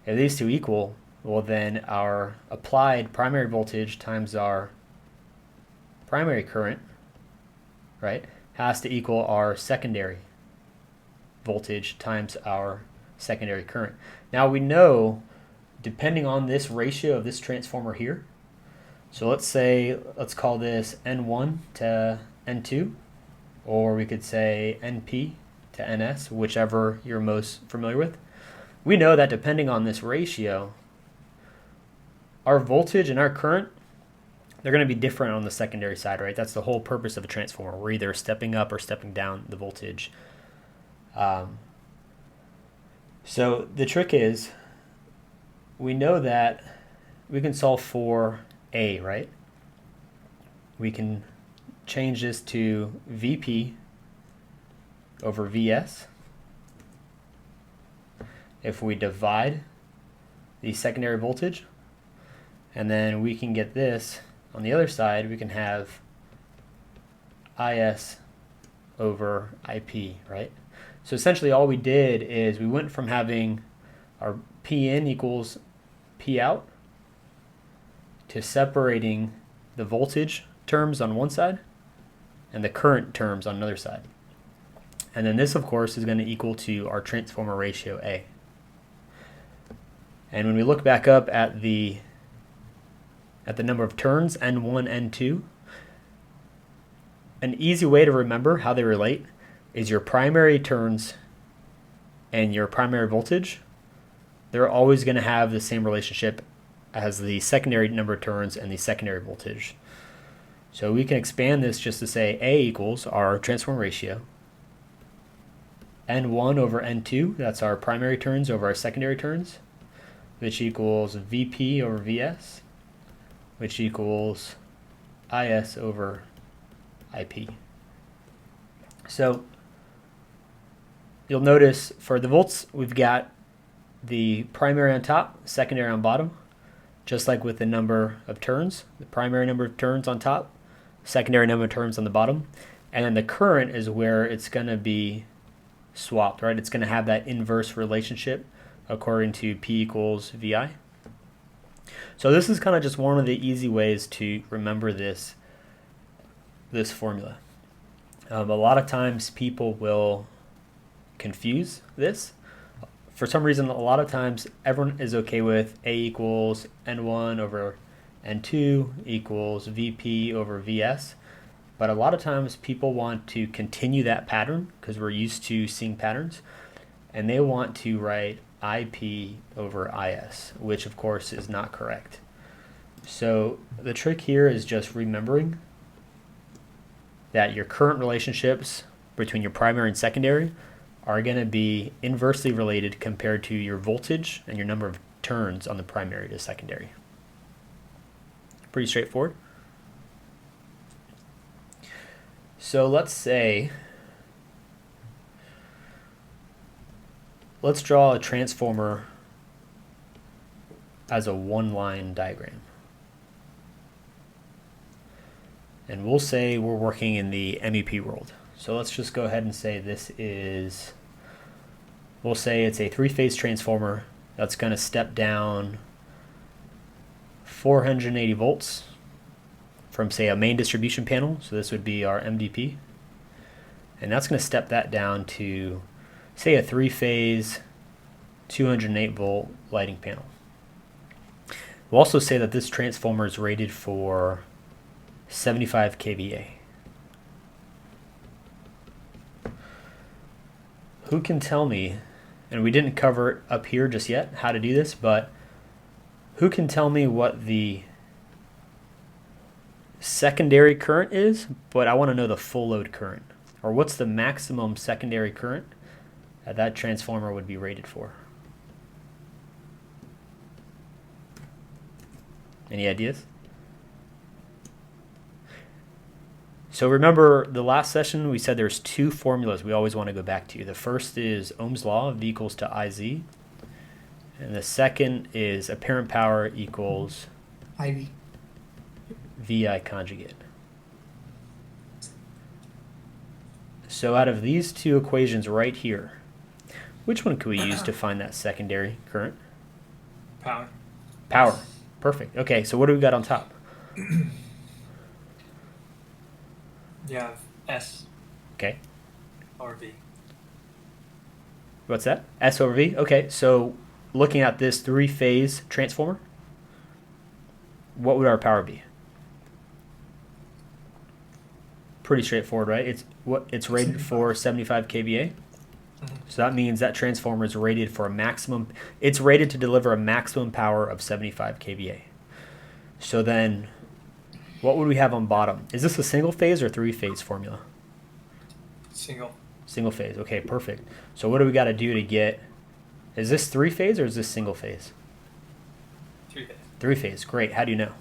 If these two equal, well then our applied primary voltage times our primary current, right, has to equal our secondary voltage times our secondary current. Now we know, depending on this ratio of this transformer here, so let's call this N1 to N2, or we could say NP to NS, whichever you're most familiar with. We know that depending on this ratio, our voltage and our current, they're going to be different on the secondary side, right? That's the whole purpose of a transformer. We're either stepping up or stepping down the voltage. So the trick is, we know that we can solve for A, right? We can change this to VP over VS. If we divide the secondary voltage, and then we can get this on the other side, we can have IS over IP, right? So essentially all we did is we went from having our P in equals P out to separating the voltage terms on one side and the current terms on another side. And then this, of course, is going to equal to our transformer ratio A. And when we look back up at the number of turns, N1, N2, an easy way to remember how they relate is your primary turns and your primary voltage. They're always going to have the same relationship as the secondary number of turns and the secondary voltage. So we can expand this just to say A equals our transform ratio. N1 over N2, that's our primary turns over our secondary turns, which equals VP over VS, which equals IS over IP. So you'll notice for the volts, we've got the primary on top, secondary on bottom, just like with the number of turns, the primary number of turns on top, secondary number of turns on the bottom, and then the current is where it's going to be swapped, right? It's going to have that inverse relationship according to P equals VI. So this is kind of just one of the easy ways to remember this formula. A lot of times people will confuse this. For some reason, a lot of times everyone is okay with A equals N1 over N2 equals VP over VS. But a lot of times people want to continue that pattern because we're used to seeing patterns. And they want to write IP over IS, which of course is not correct. So the trick here is just remembering that your current relationships between your primary and secondary are going to be inversely related compared to your voltage and your number of turns on the primary to secondary. Pretty straightforward. So let's draw a transformer as a one-line diagram. And we'll say we're working in the MEP world. So let's just go ahead and say we'll say it's a three-phase transformer that's going to step down 480 volts from, say, a main distribution panel. So this would be our MDP. And that's going to step that down to, say, a three-phase 208 volt lighting panel. We'll also say that this transformer is rated for 75 kVA. Who can tell me, and we didn't cover it up here just yet, how to do this, but who can tell me what the secondary current is, but I want to know the full load current, or what's the maximum secondary current that transformer would be rated for? Any ideas? So remember the last session we said there's two formulas we always want to go back to. The first is Ohm's law, V equals to IZ. And the second is apparent power equals IV. VI conjugate. So out of these two equations right here, which one could we use to find that secondary current? Power. Power. Perfect. Okay, so what do we got on top? You have S Okay. over V. What's that? S over V? Okay, so looking at this three-phase transformer, what would our power be? Pretty straightforward, right? It's rated for 75 kVA. So that means that transformer is rated for a maximum. It's rated to deliver a maximum power of 75 kVA. So then, what would we have on bottom? Is this a single phase or three-phase formula? Single. Single phase. Okay, perfect. So what do we got to do to get? Is this three-phase or is this single phase? 3-phase. Three-phase. Great. How do you know?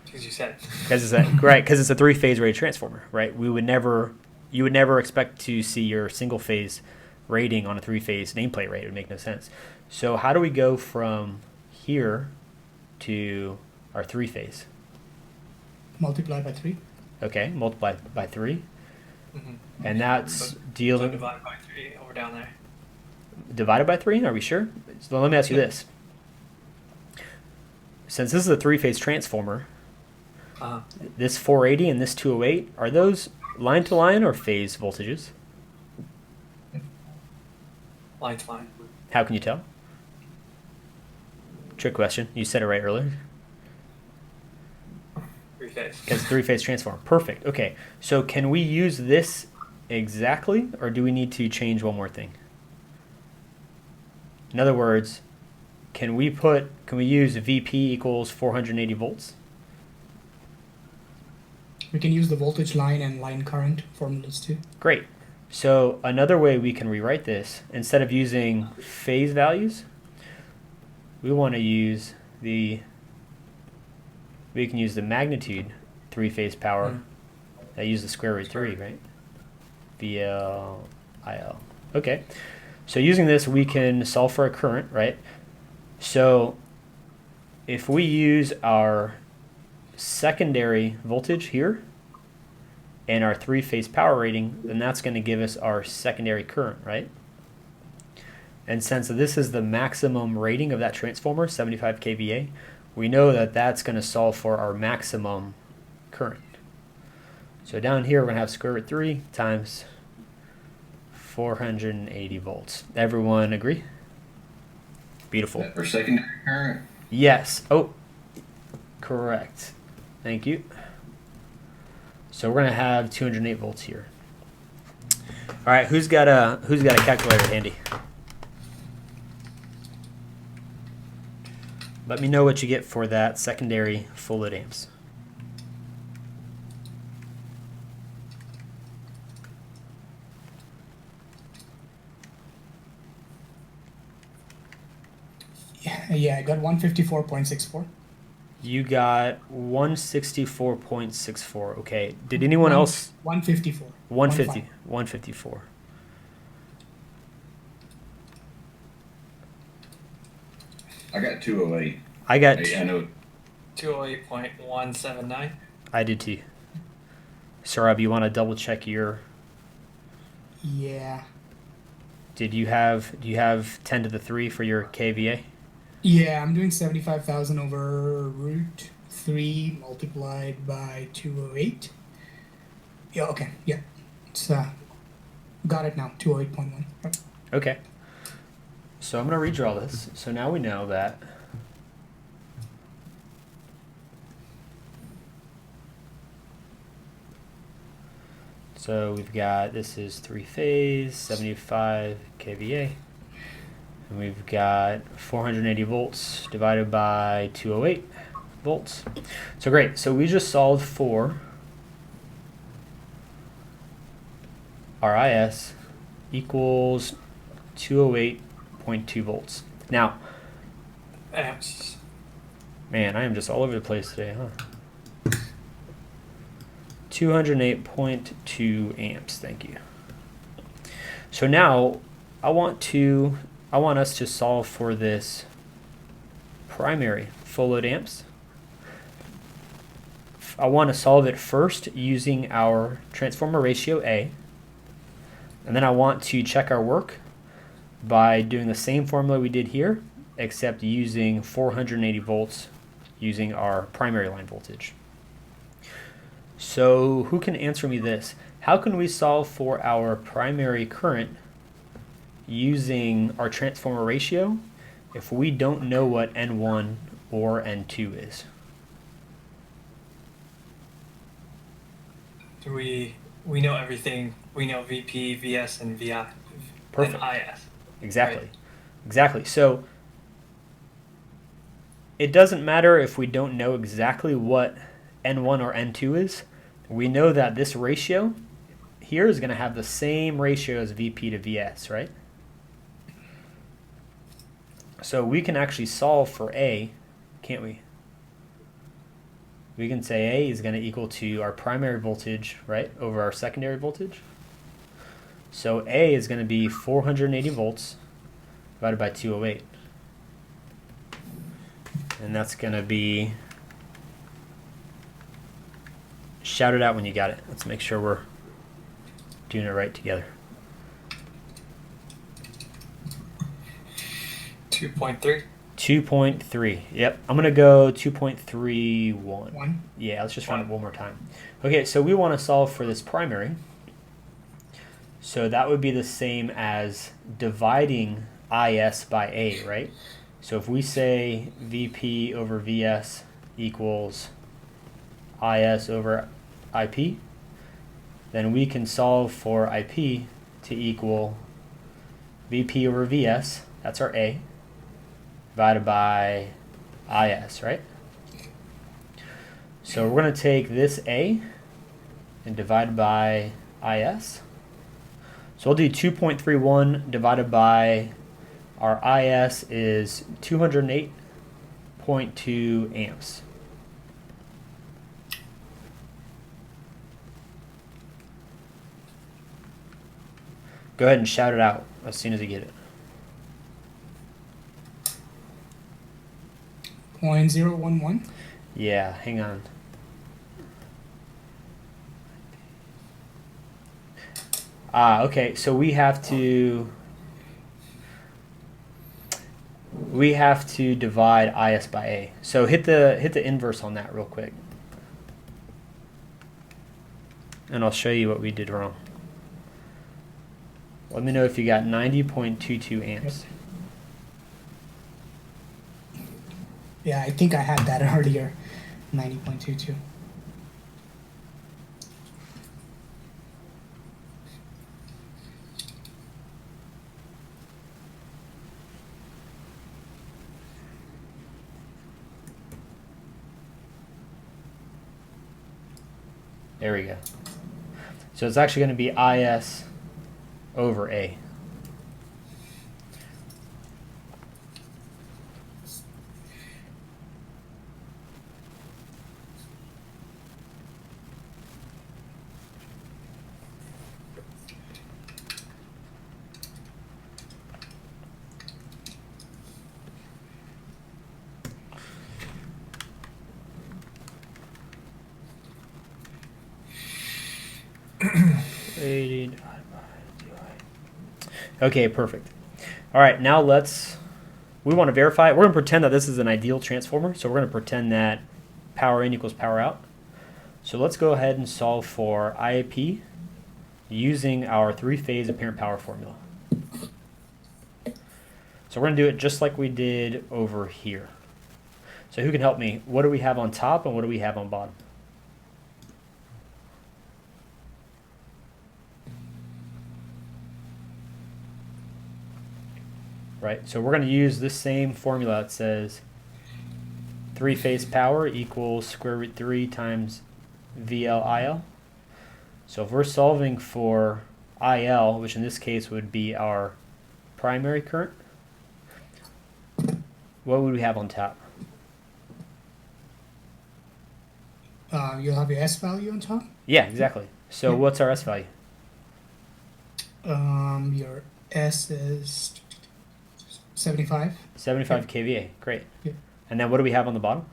Because you said. Because it's a three-phase rated transformer, right? You would never expect to see your single-phase rating on a three-phase nameplate rate. It would make no sense. So how do we go from here to our three-phase? Multiply by 3. Okay, multiply by 3. Mm-hmm. And that's So dealing divide by 3 over down there. divided by 3. Are we sure? So let me ask you this. Since this is a three-phase transformer, this 480 and this 208, are those line to line or phase voltages? Line to line. How can you tell? Trick question. You said it right earlier. 3-phase. Because three-phase transformer. Perfect. Okay. So can we use this exactly, or do we need to change one more thing? In other words, can we use VP equals 480 volts? We can use the voltage line and line current formulas too. Great. So another way we can rewrite this, instead of using phase values, we want to use we can use the magnitude three-phase power. I use the square root 3, right? VL IL. Okay. So using this, we can solve for a current, right? So if we use our secondary voltage here and our three-phase power rating, then that's going to give us our secondary current, right? And since this is the maximum rating of that transformer, 75 kVA, we know that that's going to solve for our maximum current. So down here, we're going to have square root 3 times 480 volts. Everyone agree? Beautiful. For secondary current? Yes. Oh, correct. Thank you. So we're gonna have 208 volts here. All right, who's got a calculator handy? Let me know what you get for that secondary full load amps. Yeah, I got 154.64. You got 164.64. Okay. Did anyone else? 154. 150. 154. I got 208. I got. I know. 208.179. I did too. Saurabh, you want to double check your? Yeah. Do you have 10 to the 3 for your KVA? Yeah, I'm doing 75,000 over root 3 multiplied by 208. Yeah, okay. Yeah. It's got it now. 208.1. Right. Okay. So I'm going to redraw this. So now we know that so we've got, this is three-phase, 75 kVA. And we've got 480 volts divided by 208 volts. So great. So we just solved for RIS equals 208.2 volts. Now, Amps. man, I am just all over the place today, huh? 208.2 amps. Thank you. So now I want us to solve for this primary full load amps. I want to solve it first using our transformer ratio A, and then I want to check our work by doing the same formula we did here, except using 480 volts using our primary line voltage. So who can answer me this? How can we solve for our primary current using our transformer ratio if we don't know what N1 or N2 is? Do we know everything? We know VP, VS, and VI. Perfect. And IS. Exactly. Right. Exactly. So it doesn't matter if we don't know exactly what N1 or N2 is. We know that this ratio here is going to have the same ratio as VP to VS, right? So we can actually solve for A, can't we? We can say A is going to equal to our primary voltage, right, over our secondary voltage. So A is going to be 480 volts divided by 208. And that's going to be, shout it out when you got it. Let's make sure we're doing it right together. 2.3. 2.3. Yep. I'm going to go 2.31. 1. Yeah, let's just run it one more time. Okay, so we want to solve for this primary. So that would be the same as dividing IS by A, right? So if we say VP over VS equals IS over IP, then we can solve for IP to equal VP over VS, that's our A, divided by IS, right? So we're going to take this A and divide by IS. So we'll do 2.31 divided by our IS is 208.2 amps. Go ahead and shout it out as soon as you get it. 0.011. Yeah, hang on. Okay, so we have to divide IS by A. So hit the inverse on that real quick. And I'll show you what we did wrong. Let me know if you got 90.22 amps. Yeah, I think I had that earlier. 90.22. There we go. So it's actually going to be IS over A. Okay, perfect. All right, now we want to verify it. We're going to pretend that this is an ideal transformer. So we're going to pretend that power in equals power out. So let's go ahead and solve for IAP using our three-phase apparent power formula. So we're going to do it just like we did over here. So who can help me? What do we have on top and what do we have on bottom? Right, so we're going to use this same formula that says three-phase power equals square root 3 times VL-IL. So if we're solving for IL, which in this case would be our primary current, what would we have on top? You'll have your S value on top. Yeah, exactly. So what's our S value? Your S is 75. 75 kVA, great. Yeah. And then what do we have on the bottom?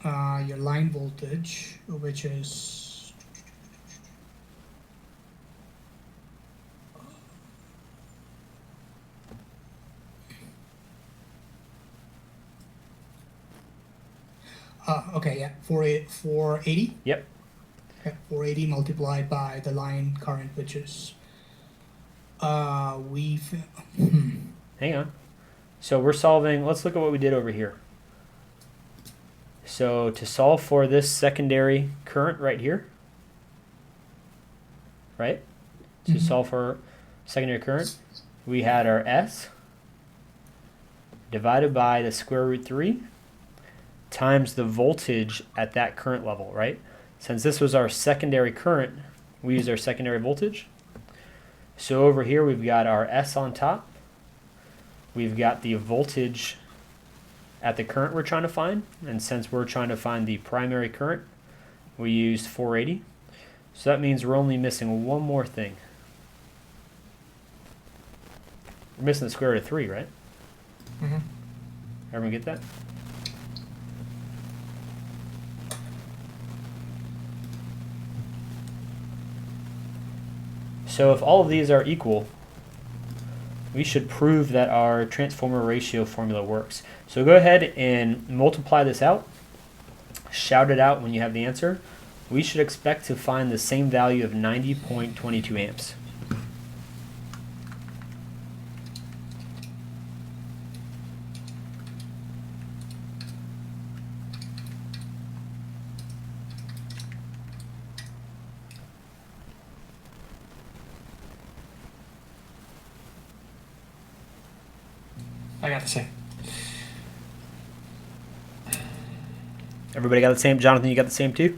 Your line voltage, which is Okay, yeah, 480. Yep. Okay, 480 multiplied by the line current, which is Hang on. So we're solving, let's look at what we did over here. So to solve for this secondary current right here, right? To solve for secondary current, we had our S divided by the square root 3 times the voltage at that current level, right? Since this was our secondary current, we used our secondary voltage. So over here we've got our S on top. We've got the voltage at the current we're trying to find, and since we're trying to find the primary current, we used 480. So that means we're only missing one more thing. We're missing the square root of 3, right? Mm-hmm. Everyone get that? So if all of these are equal, we should prove that our transformer ratio formula works. So go ahead and multiply this out. Shout it out when you have the answer. We should expect to find the same value of 90.22 amps. I got the same. Everybody got the same? Jonathan, you got the same too?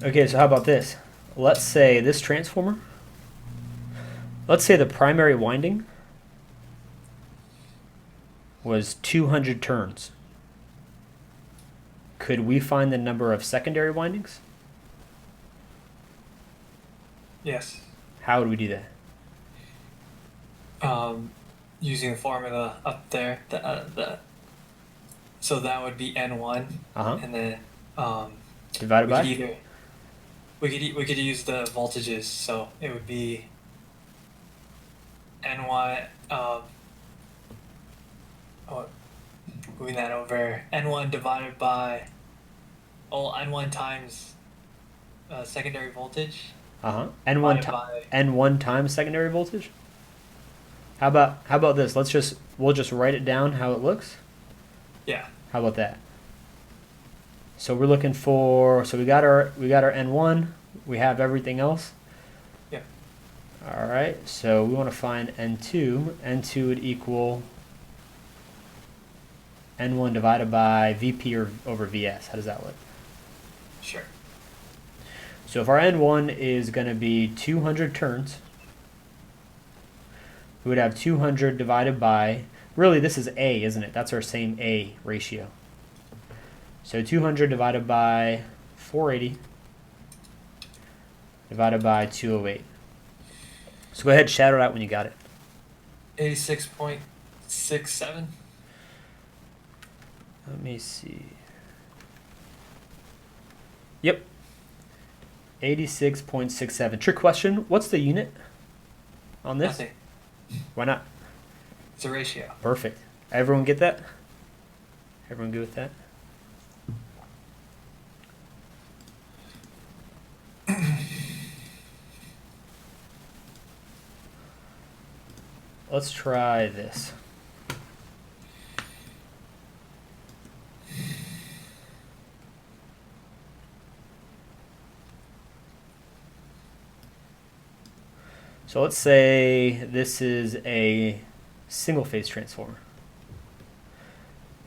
Okay, so how about this? Let's say this transformer, let's say the primary winding was 200 turns. Could we find the number of secondary windings? Yes. How would we do that? Using the formula up there, so that would be N1, Uh-huh. and then Divided we by? could either we could use the voltages, so it would be N1. Moving that over, N1 divided by N1 times secondary voltage. Uh-huh. divided by N1 times secondary voltage? How about this? We'll just write it down how it looks. yeah. How about that? So we're looking for, so we got our N1, we have everything else. Yeah. All right. So we want to find N2. N2 would equal N1 divided by VP over VS. How does that look? Sure. So if our N1 is going to be 200 turns, we would have 200 divided by, really this is A, isn't it? That's our same A ratio. So 200 divided by 480 divided by 208. So go ahead, shout it out when you got it. 86.67. Let me see. Yep. 86.67. Trick question. What's the unit on this? Nothing. Why not? It's a ratio. Perfect. Everyone get that? Everyone good with that? Let's try this. So let's say this is a single phase transformer.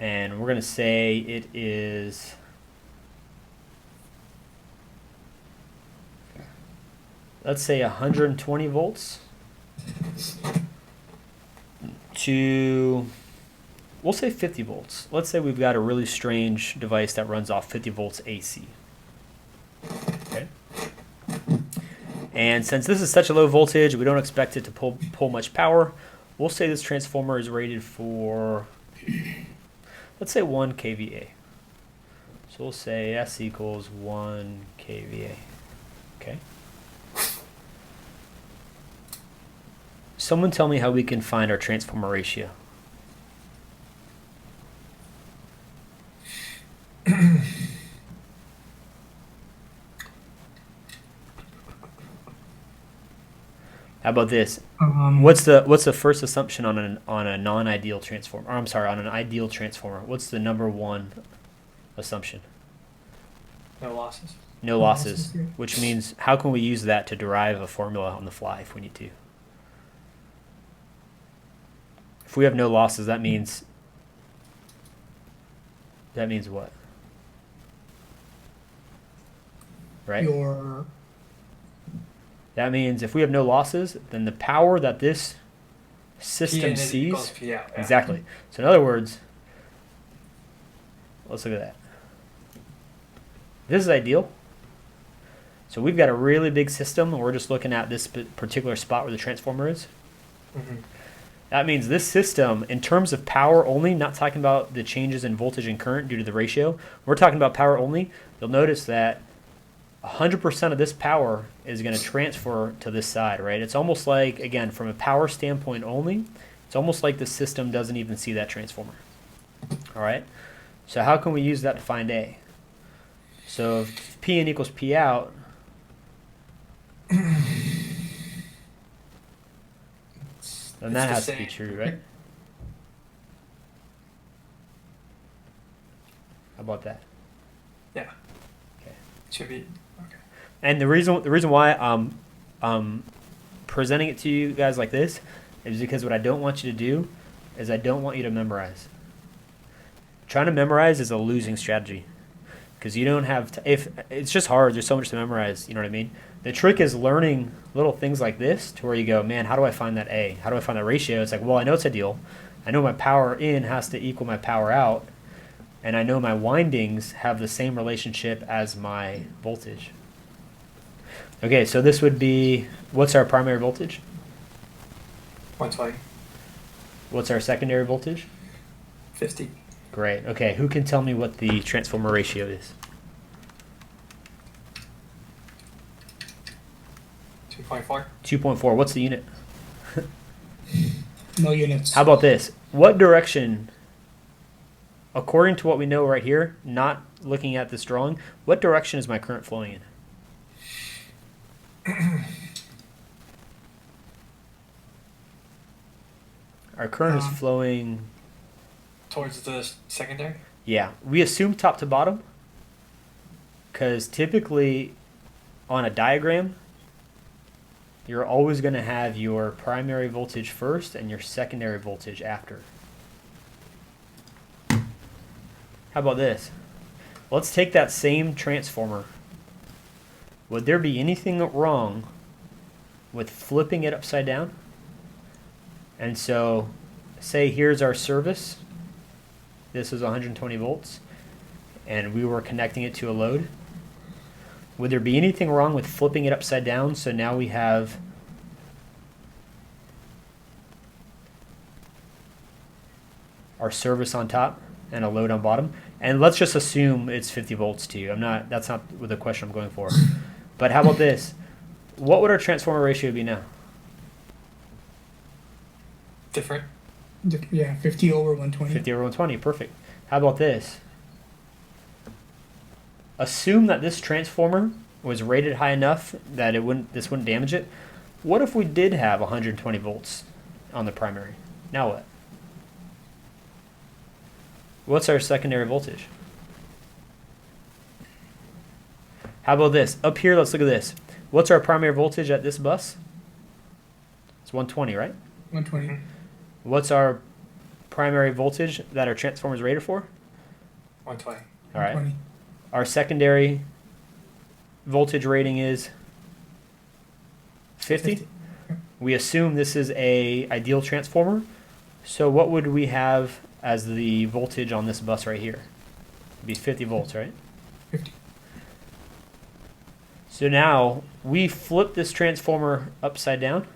And we're going to say it is let's say 120 volts to, we'll say 50 volts. Let's say we've got a really strange device that runs off 50 volts AC. Okay. And since this is such a low voltage, we don't expect it to pull much power. We'll say this transformer is rated for, let's say 1 kVA. So we'll say S equals 1 kVA. Okay. Someone tell me how we can find our transformer ratio. How about this? Um, What's the first assumption on a non-ideal transformer? Or I'm sorry, on an ideal transformer. What's the number one assumption? No losses. No No losses, losses, yeah. which means how can we use that to derive a formula on the fly if we need to? If we have no losses, that means what? Right? Your That means if we have no losses, then the power that this P system in equals sees. P out. Yeah. Exactly. So in other words, let's look at that. This is ideal. So we've got a really big system, and we're just looking at this particular spot where the transformer is. Mm-hmm. That means this system, in terms of power only, not talking about the changes in voltage and current due to the ratio, we're talking about power only. You'll notice that 100% of this power is going to transfer to this side, right? It's almost like, again, from a power standpoint only, it's almost like the system doesn't even see that transformer. All right? So how can we use that to find A? So if P in equals P out, then that has to be true, right? How about that? Yeah. Okay. Should be okay. And the reason why I'm presenting it to you guys like this is because what I don't want you to do is I don't want you to memorize. Trying to memorize is a losing strategy because you don't have if it's just hard. There's so much to memorize. You know what I mean? The trick is learning little things like this to where you go, man, how do I find that A? How do I find that ratio? It's like, well, I know it's ideal. I know my power in has to equal my power out. And I know my windings have the same relationship as my voltage. Okay, so this would be, what's our primary voltage? 120. What's our secondary voltage? 50. Great. Okay, who can tell me what the transformer ratio is? 2.4. 2.4. What's the unit? no units. How about this? What direction, according to what we know right here, not looking at this drawing, what direction is my current flowing in? Our current is flowing... Towards the secondary? Yeah, we assume top to bottom because typically on a diagram, you're always going to have your primary voltage first and your secondary voltage after. How about this? Let's take that same transformer. Would there be anything wrong with flipping it upside down? And so, say here's our service. This is 120 volts, and we were connecting it to a load. Would there be anything wrong with flipping it upside down so now we have our service on top and a load on bottom? And let's just assume it's 50 volts to you. That's not the question I'm going for. But how about this? What would our transformer ratio be now? Different. Yeah, 50 over 120. 50 over 120, perfect. How about this? Assume that this transformer was rated high enough that this wouldn't damage it. What if we did have 120 volts on the primary? Now what? What's our secondary voltage? How about this? Up here, let's look at this. What's our primary voltage at this bus? It's 120, right? 120. What's our primary voltage that our transformer is rated for? 120. All right. 120. Our secondary voltage rating is 50. We assume this is a ideal transformer. So what would we have as the voltage on this bus right here? It'd be 50 volts, right? 50. So now we flip this transformer upside down.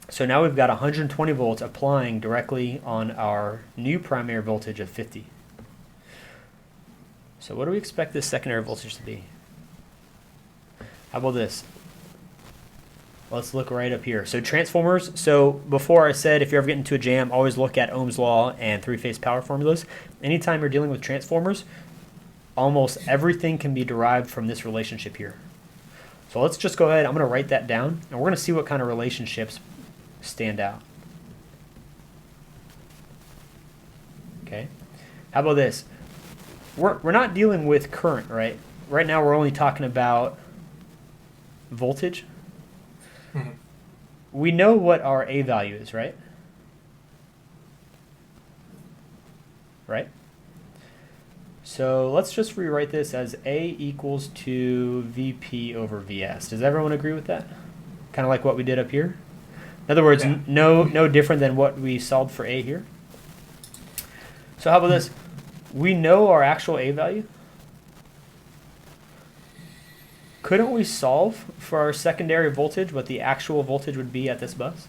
So now we've got 120 volts applying directly on our new primary voltage of 50. So what do we expect this secondary voltage to be? How about this? Let's look right up here. So transformers, so before I said if you ever get into a jam, always look at Ohm's law and three-phase power formulas. Anytime you're dealing with transformers, almost everything can be derived from this relationship here. So let's just go ahead. I'm going to write that down, and we're going to see what kind of relationships stand out. Okay. How about this? We're not dealing with current, right? Right now we're only talking about voltage. Mhm. We know what our A value is, right? Right? So let's just rewrite this as A equals to VP over VS. Does everyone agree with that? Kind of like what we did up here? In other words, Yeah. no different than what we solved for A here. So how about this? We know our actual A value. Couldn't we solve for our secondary voltage what the actual voltage would be at this bus?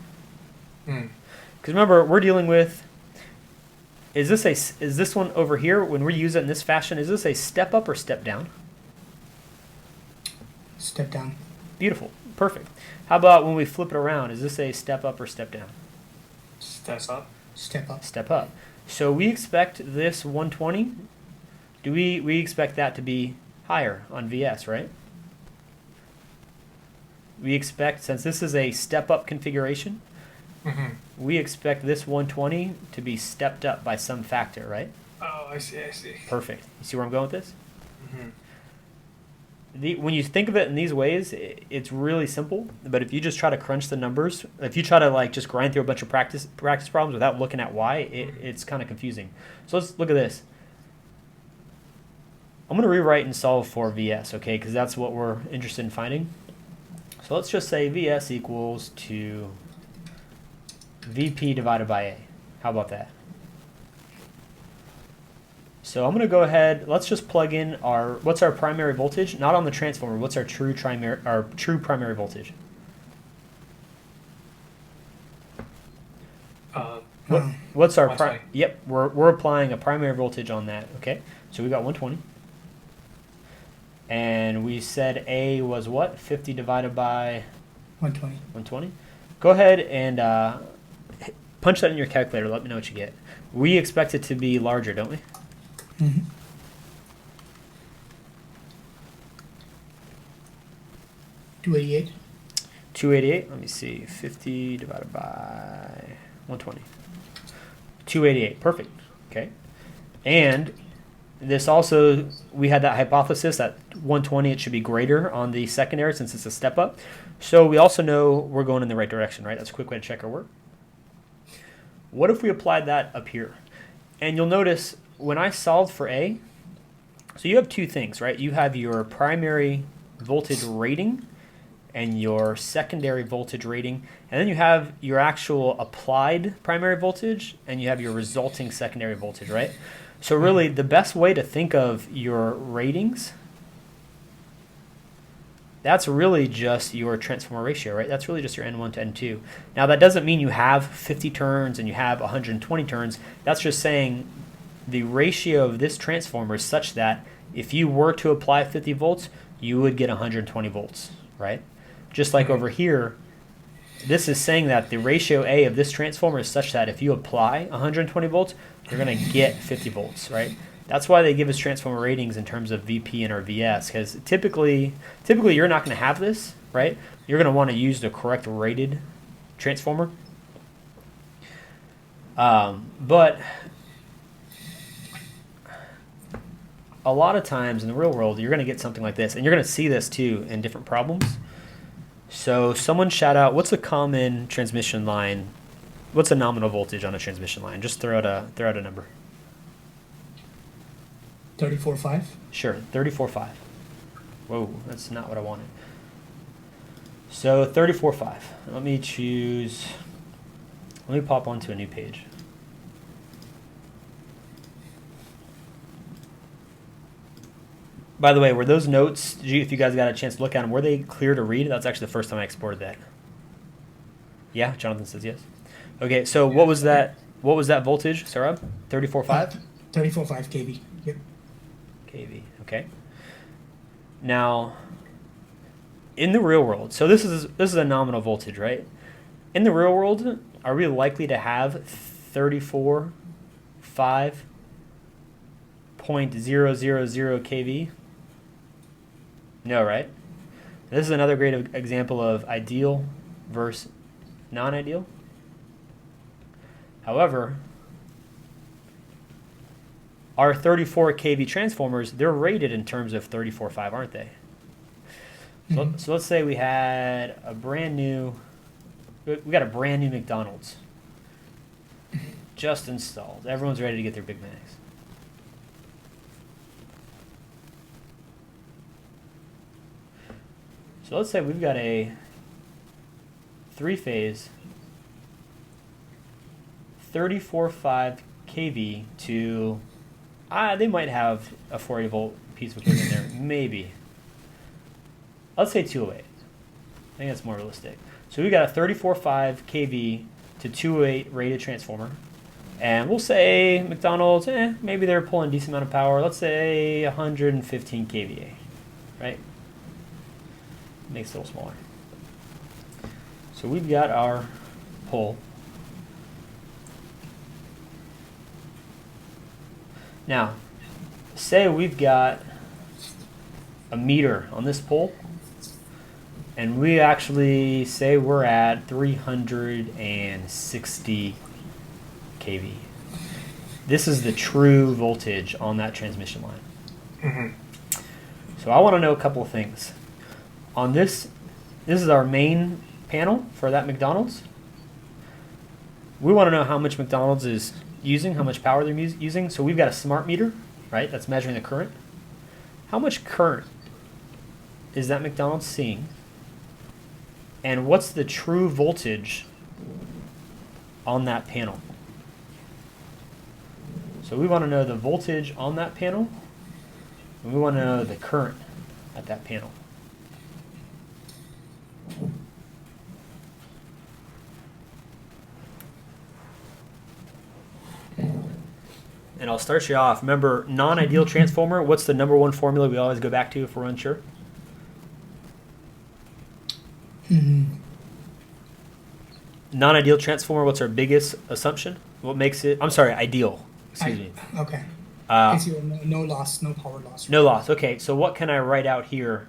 Mm. Because remember, we're dealing with, is this one over here, when we use it in this fashion, is this a step up or step down? Step down. Beautiful. Perfect. How about when we flip it around, is this a step up or step down? Steps up. Step up. Step up. So we expect this 120, we expect that to be higher on VS, right? We expect, since this is a step up configuration, Mm-hmm. we expect this 120 to be stepped up by some factor, right? Oh, I see. Perfect. You see where I'm going with this? Mm-hmm. When you think of it in these ways, it's really simple. But if you just try to crunch the numbers, if you try to like just grind through a bunch of practice problems without looking at why, it's kind of confusing. So let's look at this. I'm going to rewrite and solve for VS, okay? Because that's what we're interested in finding. So let's just say VS equals to VP divided by A. How about that? So I'm going to go ahead, let's just plug in what's our primary voltage? Not on the transformer, what's our true primary voltage? What's our 120. Yep, we're applying a primary voltage on that, okay? So we got 120. And we said A was what? 50 divided by 120. 120. Go ahead and punch that in your calculator. Let me know what you get. We expect it to be larger, don't we? Mm-hmm. 288. 288. Let me see. 50 divided by 120. 288. Perfect. Okay. And this also, we had that hypothesis that 120, it should be greater on the secondary since it's a step up. So we also know we're going in the right direction, right? That's a quick way to check our work. What if we applied that up here? And you'll notice when I solved for A, so you have two things, right? You have your primary voltage rating and your secondary voltage rating, and then you have your actual applied primary voltage and you have your resulting secondary voltage, right? So really the best way to think of your ratings, that's really just your transformer ratio, right? That's really just your N1 to N2. Now that doesn't mean you have 50 turns and you have 120 turns. That's just saying the ratio of this transformer is such that if you were to apply 50 volts, you would get 120 volts, right? Just like over here, this is saying that the ratio A of this transformer is such that if you apply 120 volts, you're going to get 50 volts, right? That's why they give us transformer ratings in terms of VP and or VS, because typically you're not going to have this, right? You're going to want to use the correct rated transformer. But a lot of times in the real world, you're going to get something like this, and you're going to see this too in different problems. So someone shout out, what's a common transmission line? What's a nominal voltage on a transmission line? Just throw out a number. 34.5. Sure, 34.5. Whoa, that's not what I wanted. So 34.5. Let me pop onto a new page. By the way, were those notes, if you guys got a chance to look at them, were they clear to read? That's actually the first time I exported that. Yeah, Jonathan says yes. Okay, so what was that voltage, Sarab? 34.5? 34.5 kV. Yep. kV, okay. Now, in the real world, so this is a nominal voltage, right? In the real world, are we likely to have 34.5 0.000 kV? No, right? This is another great example of ideal versus non-ideal. However, our 34 kV transformers, they're rated in terms of 34.5, aren't they? So let's say we had a brand new, we got a brand new McDonald's just installed. Everyone's ready to get their Big Macs. So let's say we've got a three-phase 34.5 kV to, they might have a 40 volt piece of equipment there, maybe. Let's say 208. I think that's more realistic. So we've got a 34.5 kV to 208 rated transformer. And we'll say McDonald's, maybe they're pulling a decent amount of power. Let's say 115 kVA, right? Makes it a little smaller. So we've got our pole. Now, say we've got a meter on this pole, and we actually say we're at 360 kV. This is the true voltage on that transmission line. So I want to know a couple of things. On this is our main panel for that McDonald's. We want to know how much McDonald's is using, how much power they're using. So we've got a smart meter, right? That's measuring the current. How much current is that McDonald's seeing? And what's the true voltage on that panel? So we want to know the voltage on that panel, and we want to know the current at that panel. And I'll start you off. Remember, non-ideal transformer, what's the number one formula we always go back to if we're unsure? Non-ideal transformer, what's our biggest assumption? What makes it, I'm sorry, ideal. Excuse me. Okay. It's your no loss, no power loss. No loss. Okay, so what can I write out here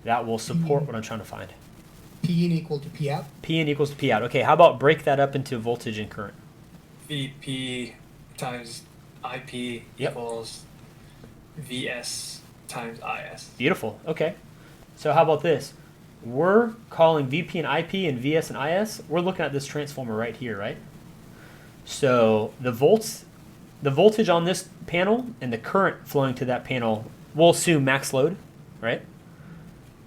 that will support what I'm trying to find? P in equal to P out. P in equals to P out. Okay, how about break that up into voltage and current? VP times IP equals VS times IS. Beautiful. Okay. So how about this? We're calling VP and IP and VS and IS. We're looking at this transformer right here, right? So the voltage on this panel and the current flowing to that panel, we'll assume max load, right?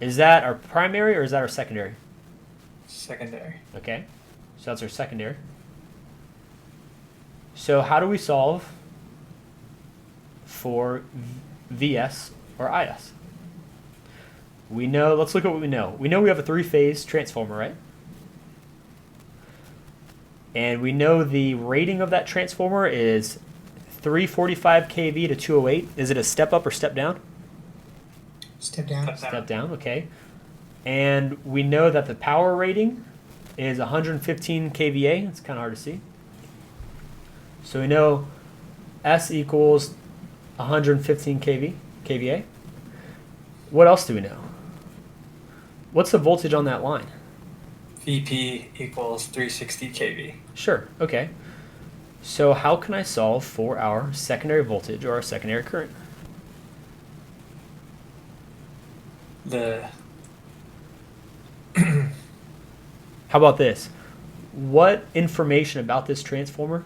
Is that our primary or is that our secondary? Secondary. Okay. So that's our secondary. So how do we solve for VS or IS? We know, let's look at what we know. We know we have a three-phase transformer, right? And we know the rating of that transformer is 345 kV to 208. Is it a step up or step down? Step down. Step down, okay. And we know that the power rating is 115 kVA. It's kind of hard to see. So we know S equals 115 kVA. What else do we know? What's the voltage on that line? VP equals 360 kV. Sure, okay. So how can I solve for our secondary voltage or our secondary current? The How about this? What information about this transformer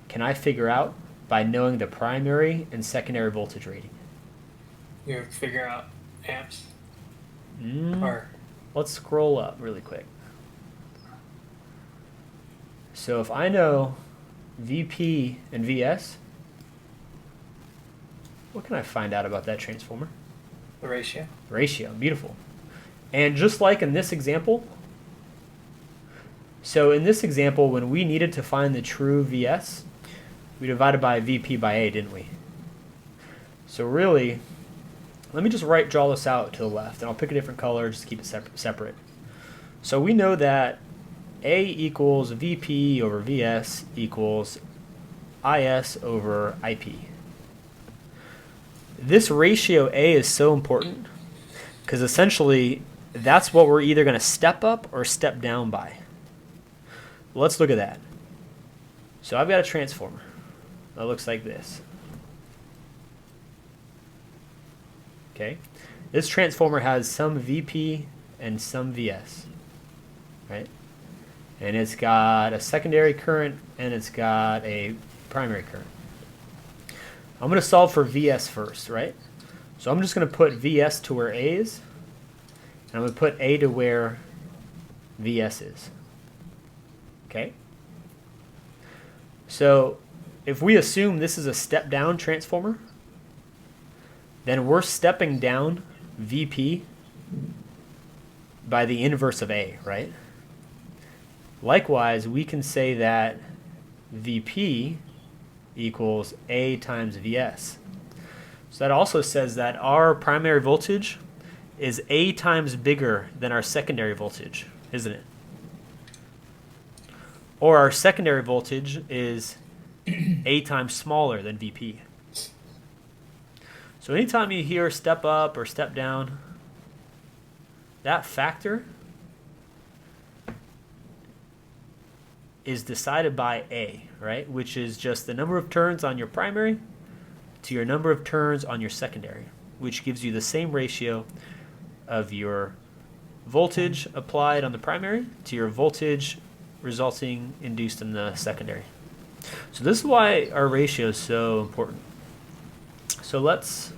can I figure out by knowing the primary and secondary voltage rating? you figure out amps Mm, or let's scroll up really quick. So if I know VP and VS, what can I find out about that transformer? the ratio. Ratio, beautiful. And just like in this example, so in this example, when we needed to find the true VS, we divided by VP by A, didn't we? So really, let me just draw this out to the left, and I'll pick a different color just to keep it separate. So we know that A equals VP over VS equals IS over IP. this ratio A is so important because essentially that's what we're either going to step up or step down by. Let's look at that. So I've got a transformer that looks like this. Okay, this transformer has some VP and some VS, right? And it's got a secondary current and it's got a primary current. I'm going to solve for VS first, right? So I'm just going to put VS to where A is, and I'm going to put A to where VS is. Okay? So if we assume this is a step-down transformer, then we're stepping down VP by the inverse of A, right? Likewise, we can say that VP equals A times VS. So that also says that our primary voltage is A times bigger than our secondary voltage, isn't it? Or our secondary voltage is A times smaller than VP. So anytime you hear step up or step down, that factor is decided by A, right? Which is just the number of turns on your primary to your number of turns on your secondary, which gives you the same ratio of your voltage applied on the primary to your voltage resulting induced in the secondary. So this is why our ratio is so important. So let's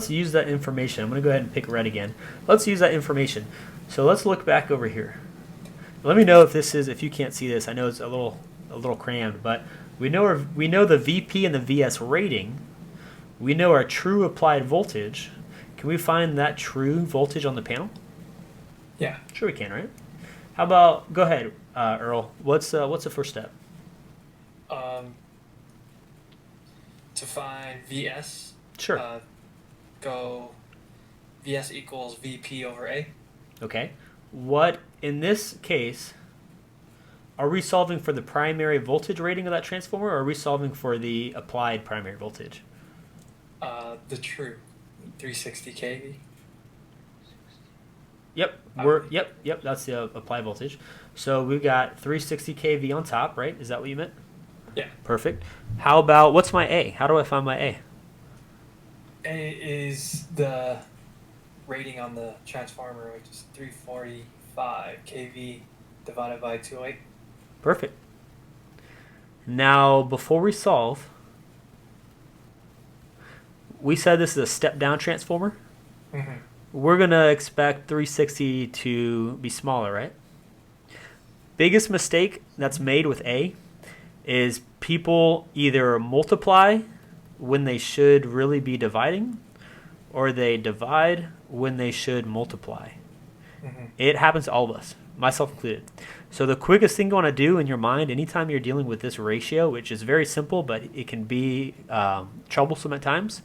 use that information. I'm going to go ahead and pick red again. Let's use that information. So let's look back over here. Let me know if this is, if you can't see this. I know it's a little crammed, but we know the VP and the VS rating. We know our true applied voltage. Can we find that true voltage on the panel? Yeah. Sure we can, right? How about, go ahead, Earl. What's the first step? To find VS, Sure. go VS equals VP over A. Okay. What, in this case, are we solving for the primary voltage rating of that transformer, or are we solving for the applied primary voltage? The true 360 kV. Yep, yep, that's the applied voltage. So we've got 360 kV on top, right? Is that what you meant? Yeah. Perfect. How about, what's my A? How do I find my A? A is the rating on the transformer, which is 345 kV divided by 208. Perfect. Now, before we solve, we said this is a step-down transformer. Mm-hmm. We're going to expect 360 to be smaller, right? Biggest mistake that's made with A is people either multiply when they should really be dividing, or they divide when they should multiply. Mm-hmm. It happens to all of us, myself included. So the quickest thing you want to do in your mind, anytime you're dealing with this ratio, which is very simple, but it can be troublesome at times,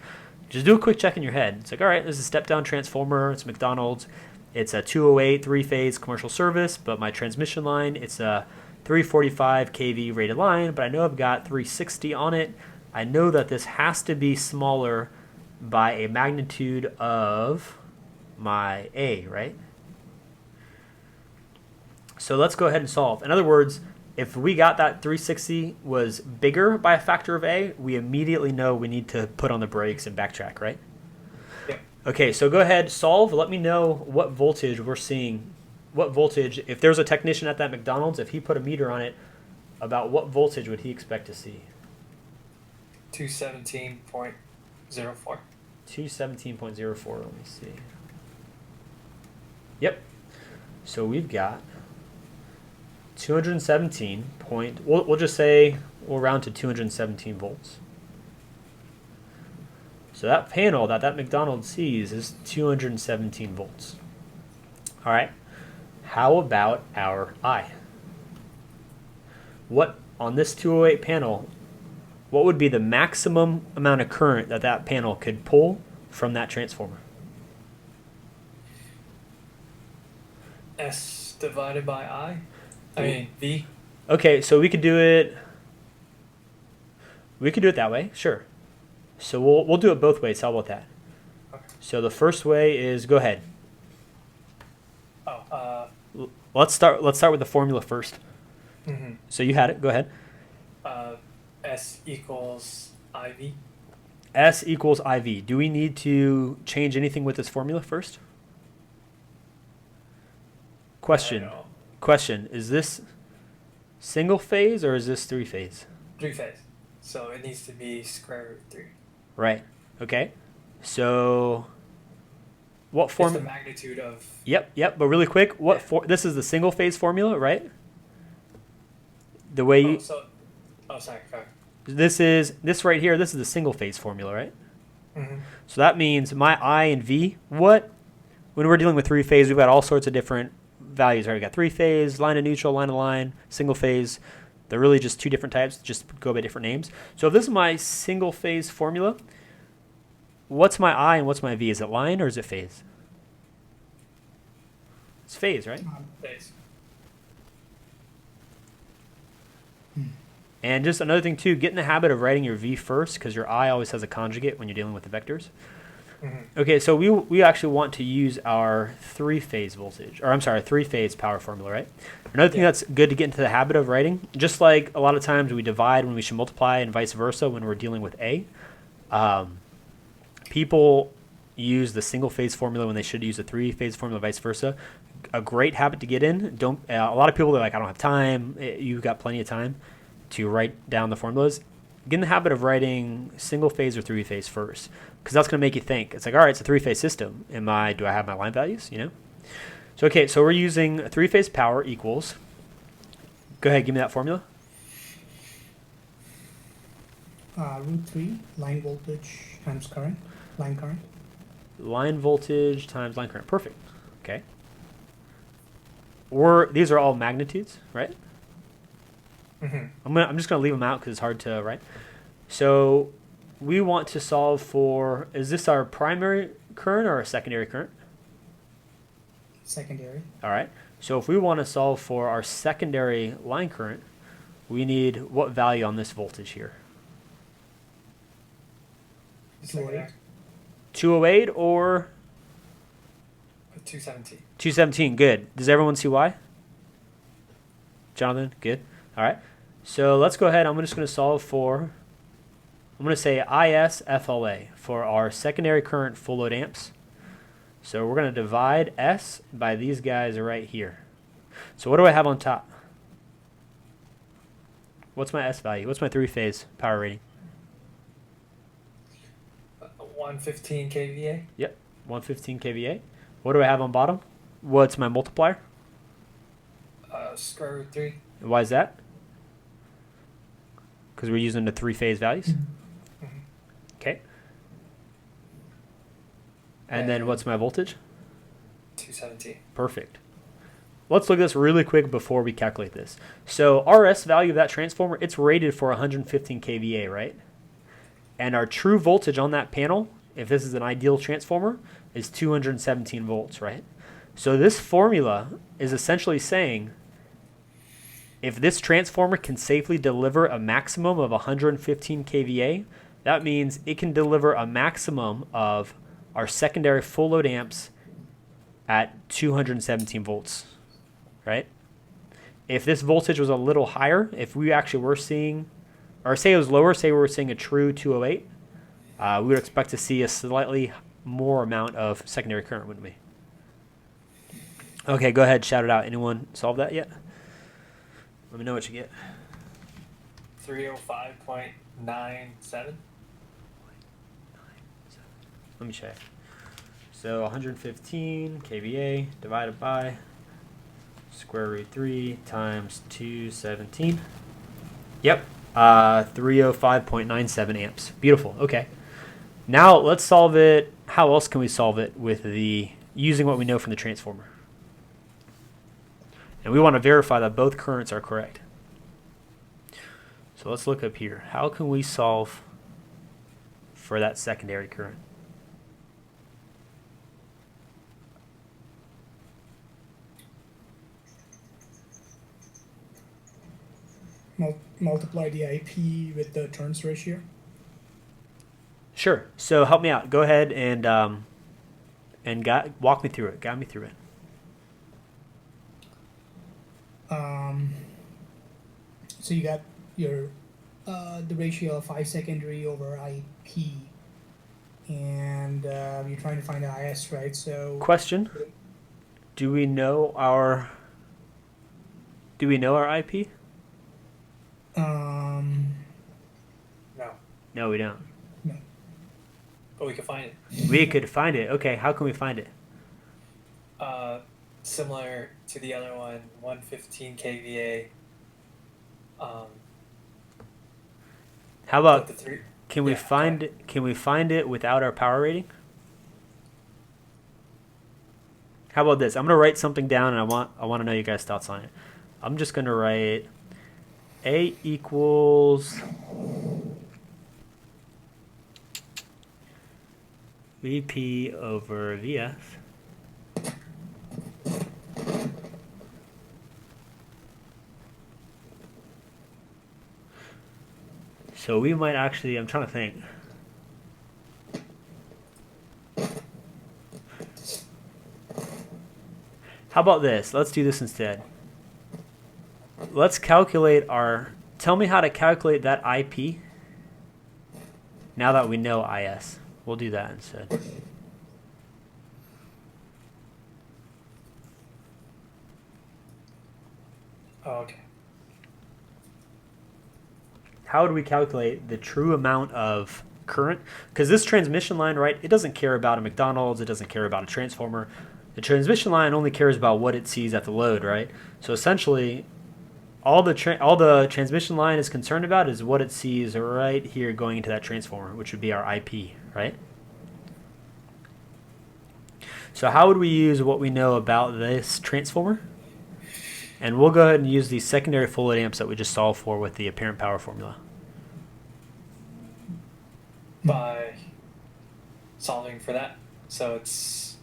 just do a quick check in your head. It's like, all right, this is a step-down transformer. It's McDonald's. It's a 208 three-phase commercial service, but my transmission line, it's a 345 kV rated line, but I know I've got 360 on it. I know that this has to be smaller by a magnitude of my A, right? So let's go ahead and solve. In other words, if we got that 360 was bigger by a factor of A, we immediately know we need to put on the brakes and backtrack, right? Yeah. Okay, so go ahead, solve. Let me know what voltage we're seeing. What voltage, if there's a technician at that McDonald's, if he put a meter on it, about what voltage would he expect to see? 217.04. 217.04, let me see. Yep. So we've got 217 point, we'll just say, we'll round to 217 volts. So that panel that McDonald's sees is 217 volts. All right. How about our I? What, on this 208 panel, what would be the maximum amount of current that panel could pull from that transformer? S divided by I? I mean, V? Okay, so we could do it that way, sure. So we'll do it both ways. How about that? Okay. So the first way is go ahead. Oh, Let's start with the formula first. mhm. So you had it. Go ahead. S equals IV. S equals IV. Do we need to change anything with this formula first? Question. No. Question. Is this single phase or is this three phase? 3 phase. So it needs to be square root 3. Right. Okay. So what It's form? the magnitude of. Yep. But really quick, what Yeah. this is the single phase formula, right? The way you, Sorry. this right here, this is the single phase formula, right? Mm-hmm. So that means my I and V, when we're dealing with three phase, we've got all sorts of different values, right? We got three phase, line to neutral, line to line, single phase. They're really just two different types, just go by different names. So if this is my single phase formula, what's my I and what's my V? Is it line or is it phase? It's phase, right? Phase. And just another thing too, get in the habit of writing your V first because your I always has a conjugate when you're dealing with the vectors. Mm-hmm. Okay, so we actually want to use our three-phase power formula, right? Another thing that's good to get into the habit of writing, just like a lot of times we divide when we should multiply and vice versa when we're dealing with A, people use the single-phase formula when they should use the three-phase formula, vice versa. A great habit to get in. A lot of people are like, I don't have time. You've got plenty of time to write down the formulas. Get in the habit of writing single-phase or three-phase first, because that's going to make you think. It's like, all right, it's a three-phase system. Do I have my line values? So okay, so we're using three-phase power equals. Go ahead, give me that formula. Root 3 line voltage times current, line current. Line voltage times line current. Perfect. Okay. These are all magnitudes, right? Mm-hmm. I'm just gonna leave them out because it's hard to write. So we want to solve for. Is this our primary current or our secondary current? Secondary. All right. So if we want to solve for our secondary line current, we need what value on this voltage here? 208. 208 or 217. 217. Good. Does everyone see why? Jonathan, good. All right. So let's go ahead. I'm just going to solve for. I'm going to say IS FLA for our secondary current full load amps. So we're going to divide S by these guys right here. So what do I have on top? What's my S value? What's my three-phase power rating? 115 kVA. Yep, 115 kVA. What do I have on bottom? What's my multiplier? Square root 3. And why is that? Because we're using the three-phase values. Mm-hmm. Okay. And then what's my voltage? 217. Perfect. Let's look at this really quick before we calculate this. So RS value of that transformer, it's rated for 115 kVA, right? And our true voltage on that panel, if this is an ideal transformer, is 217 volts, right? So this formula is essentially saying if this transformer can safely deliver a maximum of 115 kVA, that means it can deliver a maximum of our secondary full load amps at 217 volts, right? If this voltage was a little higher, if we actually were seeing, or say it was lower, say we were seeing a true 208, we would expect to see a slightly more amount of secondary current, wouldn't we? Okay, go ahead, shout it out. Anyone solve that yet? Let me know what you get. 305.97. Let me check. So 115 kVA divided by square root 3 times 217. Yep, 305.97 amps. Beautiful. Okay. Now let's solve it. How else can we solve it with using what we know from the transformer? And we want to verify that both currents are correct. So let's look up here. How can we solve for that secondary current? Multiply the IP with the turns ratio. Sure. So help me out. Go ahead and walk me through it. Guide me through it. So you got your the ratio of 5 secondary over IP, and you're trying to find the IS, right? So Question: Do we know our IP? um, No, No, we don't. no. but we can find it. We could find it. Okay, how can we find it? Similar to the other one, 115 kVA. How But about the three. can we yeah, find go can we find it without our power rating? How about this? I'm gonna write something down, and I want to know you guys' thoughts on it. I'm just gonna write A equals VP over VS. So we might actually, I'm trying to think. How about this? Let's do this instead. Let's calculate tell me how to calculate that IP now that we know IS. We'll do that instead. Oh, okay. How would we calculate the true amount of current? Because this transmission line, right, it doesn't care about a McDonald's, it doesn't care about a transformer. The transmission line only cares about what it sees at the load, right? So essentially, all the transmission line is concerned about is what it sees right here going into that transformer, which would be our IP, right? So how would we use what we know about this transformer? And we'll go ahead and use these secondary full load amps that we just solved for with the apparent power formula. By solving for that, so it's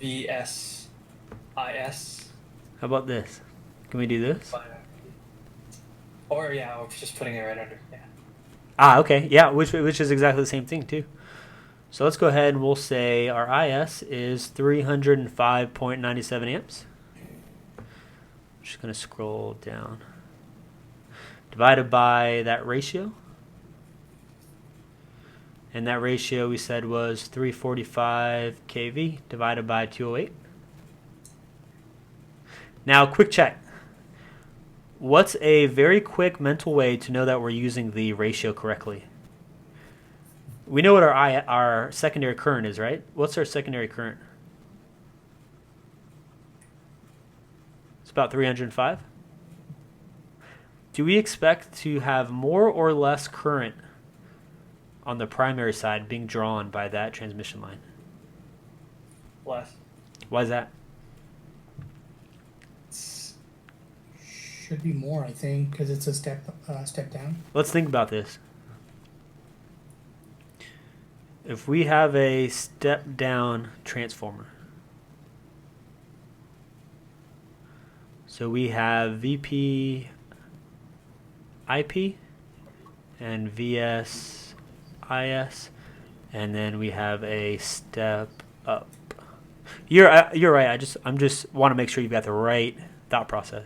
VSIS. How about this? Can we do this? Or yeah, or just putting it right under. Yeah. Ah, okay. Yeah, which is exactly the same thing too. So let's go ahead and we'll say our IS is 305.97 amps. Just going to scroll down. Divided by that ratio. And that ratio we said was 345 kV divided by 208. Now, quick check. What's a very quick mental way to know that we're using the ratio correctly? We know what our secondary current is, right? What's our secondary current? It's about 305. Do we expect to have more or less current on the primary side being drawn by that transmission line? Less. Why is that? Should be more, I think, because it's a step down. Let's think about this. If we have a step down transformer, so we have VP IP and VS IS, and then we have a step up. You're right. I'm just want to make sure you've got the right thought process,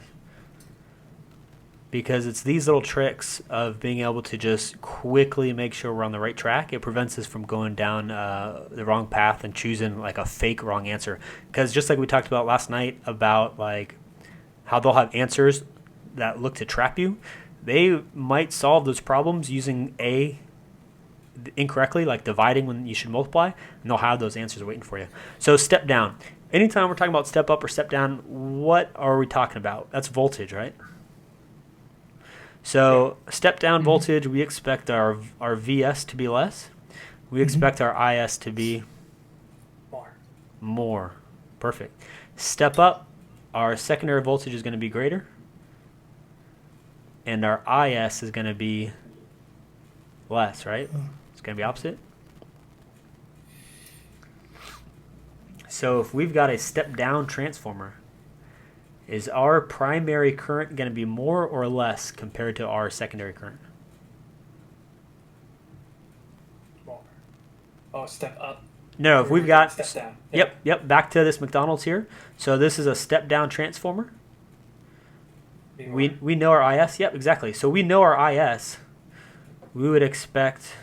because it's these little tricks of being able to just quickly make sure we're on the right track. It prevents us from going down the wrong path and choosing like a fake wrong answer. Because just like we talked about last night about like how they'll have answers that look to trap you, they might solve those problems using A incorrectly, like dividing when you should multiply, and they'll have those answers waiting for you. So step down. Anytime we're talking about step up or step down, what are we talking about? That's voltage, right? So step down voltage, we expect our VS to be less. We expect our IS to be more. Perfect. Step up, our secondary voltage is going to be greater. And our IS is going to be less, right? It's going to be opposite. So if we've got a step down transformer, is our primary current going to be more or less compared to our secondary current? Oh, step up. No, if Or we've got step down. Yep, back to this McDonald's here. So this is a step down transformer. Before. We know our IS. Yep, exactly. So we know our IS. We would expect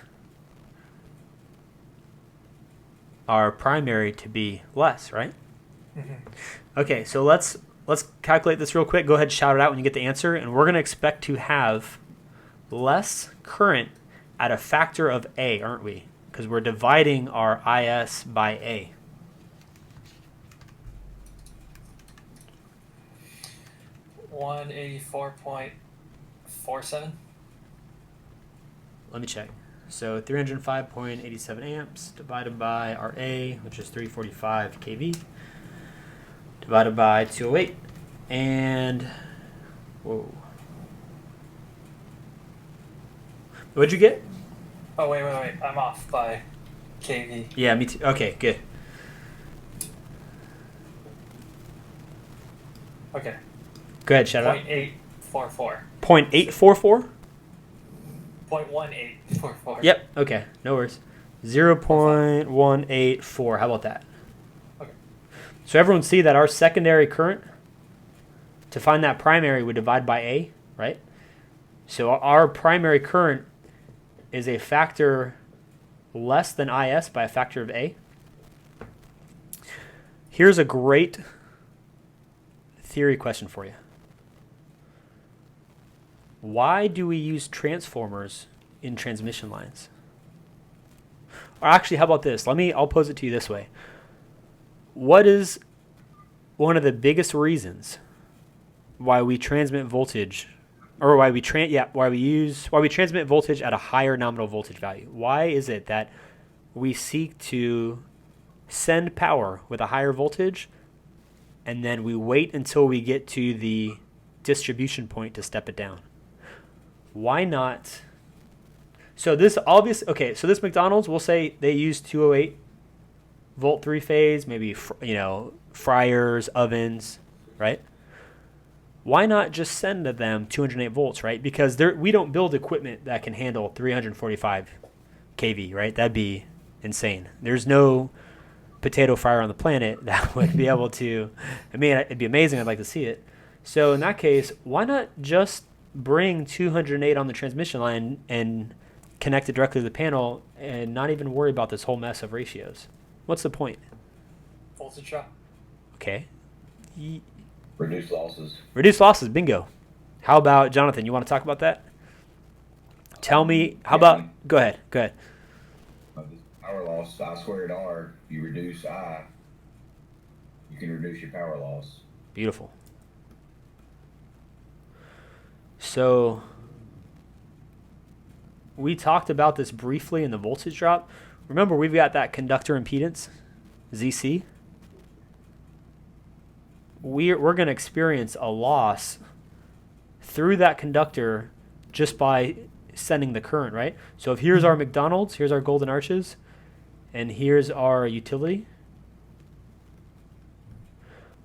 our primary to be less, right? Mm-hmm. Okay, so let's calculate this real quick. Go ahead and shout it out when you get the answer. And we're going to expect to have less current at a factor of A, aren't we? Because we're dividing our IS by A. $184.47. Let me check. So 305.87 amps divided by our A, which is 345 kV, divided by 208. And, whoa. What'd you get? Oh, wait. I'm off by kV. Yeah, me too. Okay, good. Okay. Go ahead, shout it out. 0.844. 0.844? 0.1844. Yep, okay, no worries. 0.184. How about that? Okay. So everyone see that our secondary current, to find that primary, we divide by A, right? So our primary current is a factor less than IS by a factor of A. Here's a great theory question for you. Why do we use transformers in transmission lines? Or actually, how about this? I'll pose it to you this way. What is one of the biggest reasons why we transmit voltage, or why we transmit voltage at a higher nominal voltage value? Why is it that we seek to send power with a higher voltage, and then we wait until we get to the distribution point to step it down? Why not? So this McDonald's, we'll say they use 208 volt three phase, maybe fryers, ovens, right? Why not just send to them 208 volts, right? Because we don't build equipment that can handle 345 kV, right? That'd be insane. There's no potato fryer on the planet that would be able to. I mean, it'd be amazing. I'd like to see it. So in that case, why not just bring 208 on the transmission line and connect it directly to the panel and not even worry about this whole mess of ratios? What's the point? Voltage drop. Okay. Reduce losses. Reduce losses, bingo. How about, Jonathan, you want to talk about that? Tell me, go ahead. Power loss, I squared R, you reduce I, you can reduce your power loss. Beautiful. So we talked about this briefly in the voltage drop. Remember, we've got that conductor impedance, ZC. We're going to experience a loss through that conductor just by sending the current, right? So if here's our McDonald's, here's our Golden Arches, and here's our utility.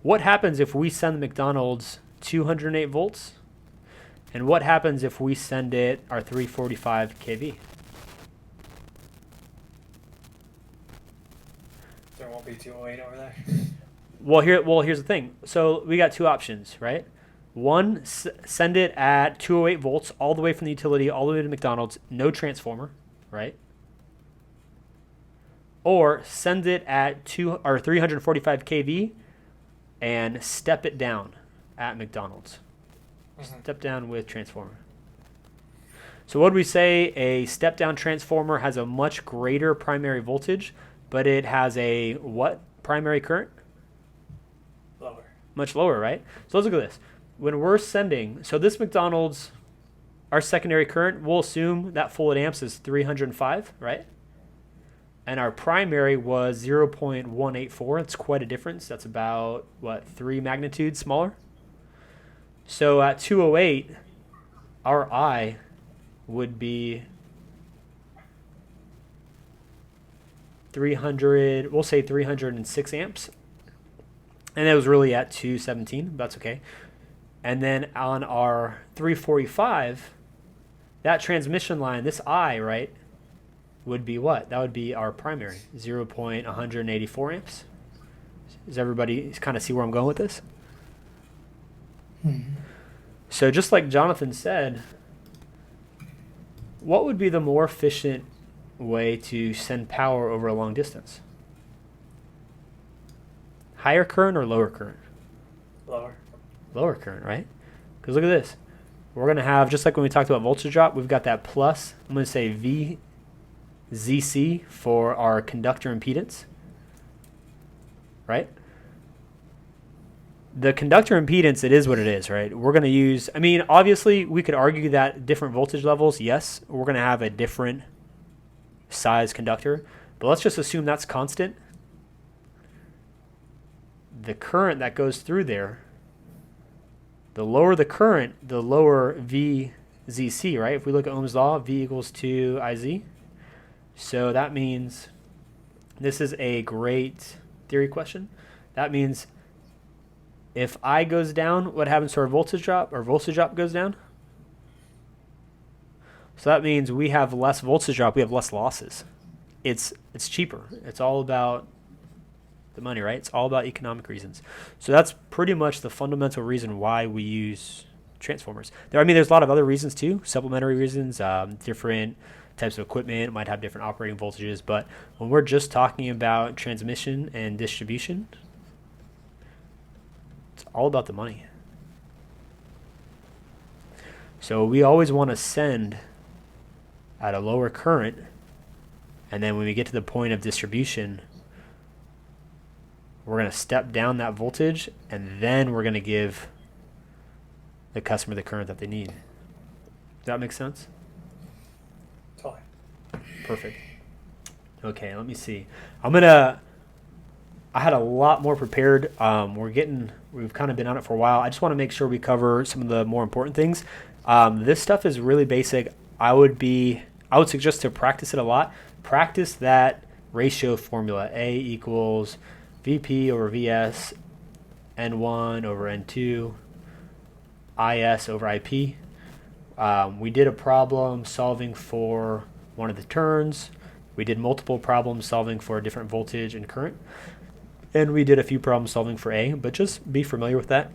What happens if we send the McDonald's 208 volts? And what happens if we send it our 345 kV? There won't be 208 over there. Here's the thing. So we got two options, right? One, send it at 208 volts all the way from the utility all the way to McDonald's, no transformer, right? Or send it at 345 kV and step it down at McDonald's. Mm-hmm. Step down with transformer. So what would we say? A step down transformer has a much greater primary voltage, but it has a what primary current? Lower. Much lower, right? So let's look at this. When we're sending, so this McDonald's, our secondary current, we'll assume that full at amps is 305, right? And our primary was 0.184. It's quite a difference. That's about, 3 magnitudes smaller? So at 208, our I would be 300, we'll say 306 amps. And it was really at 217, but that's okay. And then on our 345, that transmission line, this I, right, would be what? That would be our primary, 0.184 amps. Does everybody kind of see where I'm going with this? So just like Jonathan said, what would be the more efficient way to send power over a long distance? Higher current or lower current? Lower. Lower current, right? Because look at this. We're going to have, just like when we talked about voltage drop, we've got that plus, I'm going to say VZC for our conductor impedance, right? The conductor impedance, it is what it is, right? We're going to use, I mean, obviously, we could argue that different voltage levels, yes, we're going to have a different size conductor, but let's just assume that's constant. The current that goes through there, the lower the current, the lower VZC, right? If we look at Ohm's law, V equals to IZ. So that means, this is a great theory question. That means if I goes down, what happens to our voltage drop? Our voltage drop goes down. So that means we have less voltage drop, we have less losses. It's cheaper. It's all about the money, right? It's all about economic reasons. So that's pretty much the fundamental reason why we use transformers. There's a lot of other reasons too, supplementary reasons, different types of equipment might have different operating voltages, but when we're just talking about transmission and distribution, it's all about the money. So we always want to send at a lower current, and then when we get to the point of distribution, we're going to step down that voltage, and then we're going to give the customer the current that they need. Does that make sense? Totally. Perfect. Okay, let me see. I had a lot more prepared. We've kind of been on it for a while. I just want to make sure we cover some of the more important things. This stuff is really basic. I would suggest to practice it a lot. Practice that ratio formula. A equals VP over VS, N1 over N2, IS over IP. We did a problem solving for one of the turns. We did multiple problems solving for a different voltage and current. And we did a few problems solving for A, but just be familiar with that.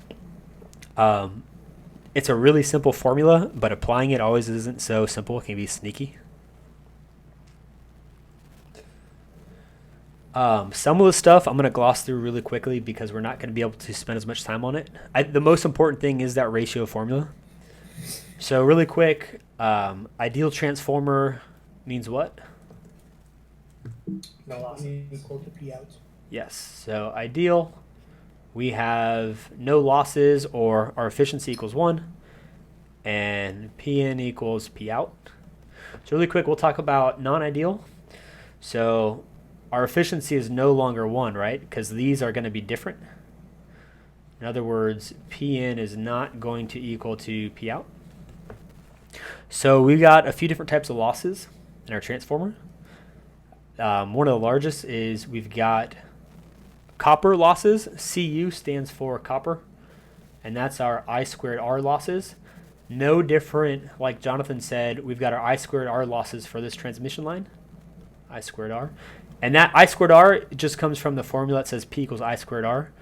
It's a really simple formula, but applying it always isn't so simple. It can be sneaky. Some of the stuff I'm going to gloss through really quickly because we're not going to be able to spend as much time on it. The most important thing is that ratio formula. So really quick, ideal transformer means what? No loss. Equal to P out. Yes, so ideal, we have no losses, or our efficiency equals 1, and Pn equals P out. So really quick, we'll talk about non-ideal. So our efficiency is no longer 1, right? Because these are going to be different. In other words, Pn is not going to equal to P out. So we got a few different types of losses in our transformer. One of the largest is we've got copper losses. Cu stands for copper, and that's our I squared R losses. No different, like Jonathan said, we've got our I squared R losses for this transmission line, I squared R. And that I squared R just comes from the formula that says P equals I squared R.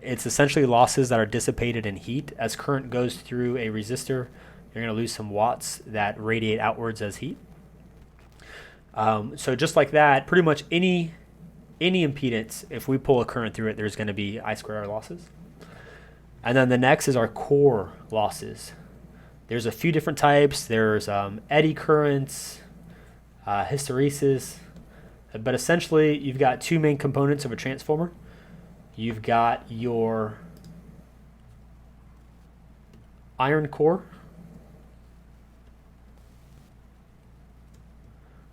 It's essentially losses that are dissipated in heat. As current goes through a resistor, you're going to lose some watts that radiate outwards as heat. So just like that, pretty much any impedance, if we pull a current through it, there's going to be I squared R losses. And then the next is our core losses. There's a few different types. There's eddy currents, hysteresis. But essentially, you've got two main components of a transformer. You've got your iron core,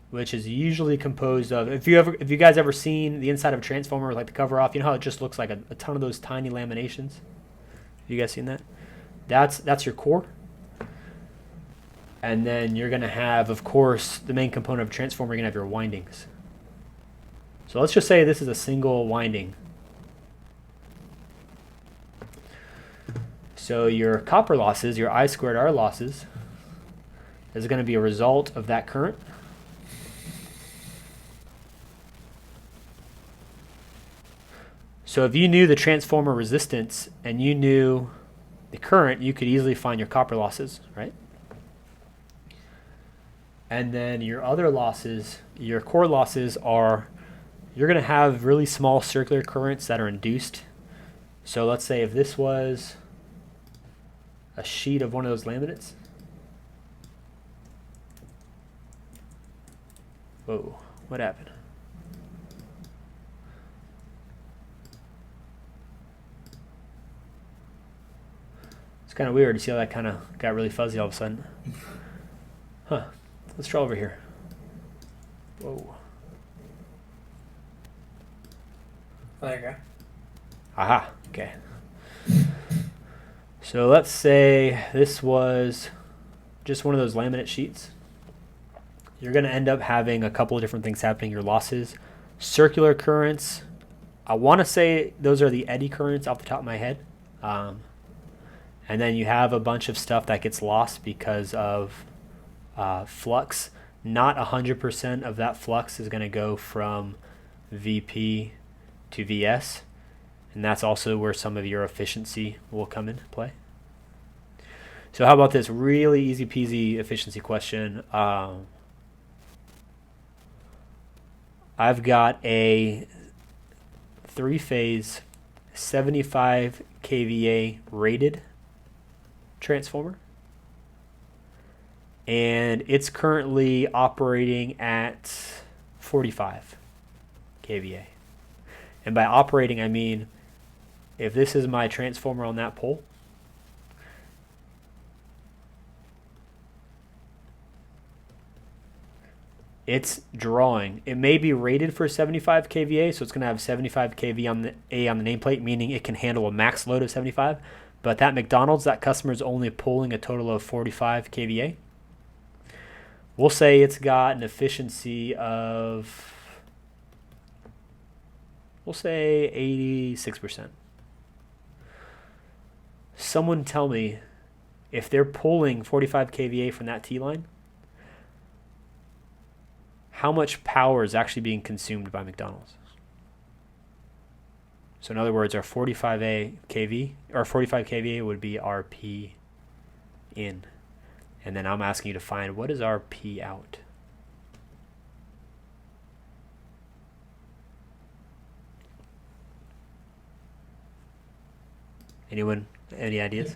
which is usually composed of, if you guys ever seen the inside of a transformer, like the cover off, you know how it just looks like a ton of those tiny laminations? Have you guys seen that? That's your core. And then you're going to have, of course, the main component of a transformer, you're going to have your windings. So let's just say this is a single winding. So your copper losses, your I squared R losses, is going to be a result of that current. So if you knew the transformer resistance and you knew the current, you could easily find your copper losses, right? And then your other losses, your core losses are, you're going to have really small circular currents that are induced. So let's say if this was a sheet of one of those laminates. Whoa, what happened? It's kind of weird to see how that kind of got really fuzzy all of a sudden. Huh. Let's draw over here. Whoa. There you go. Aha. Okay. So let's say this was just one of those laminate sheets. You're going to end up having a couple of different things happening. Your losses, circular currents. I want to say those are the eddy currents off the top of my head. And then you have a bunch of stuff that gets lost because of flux. Not 100% of that flux is going to go from VP to VS. And that's also where some of your efficiency will come into play. So how about this really easy peasy efficiency question? I've got a 3-phase 75 kVA rated transformer, and it's currently operating at 45 kVA. And by operating, I mean if this is my transformer on that pole, it's drawing. It may be rated for 75 kVA, so it's going to have 75 kVA on the nameplate, meaning it can handle a max load of 75. But that McDonald's, that customer is only pulling a total of 45 kVA. We'll say it's got an efficiency of, we'll say 86%. Someone tell me, if they're pulling 45 kVA from that T-line, how much power is actually being consumed by McDonald's? So in other words, our 45 kVA would be RP in. And then I'm asking you to find what is RP out. Anyone? Any ideas?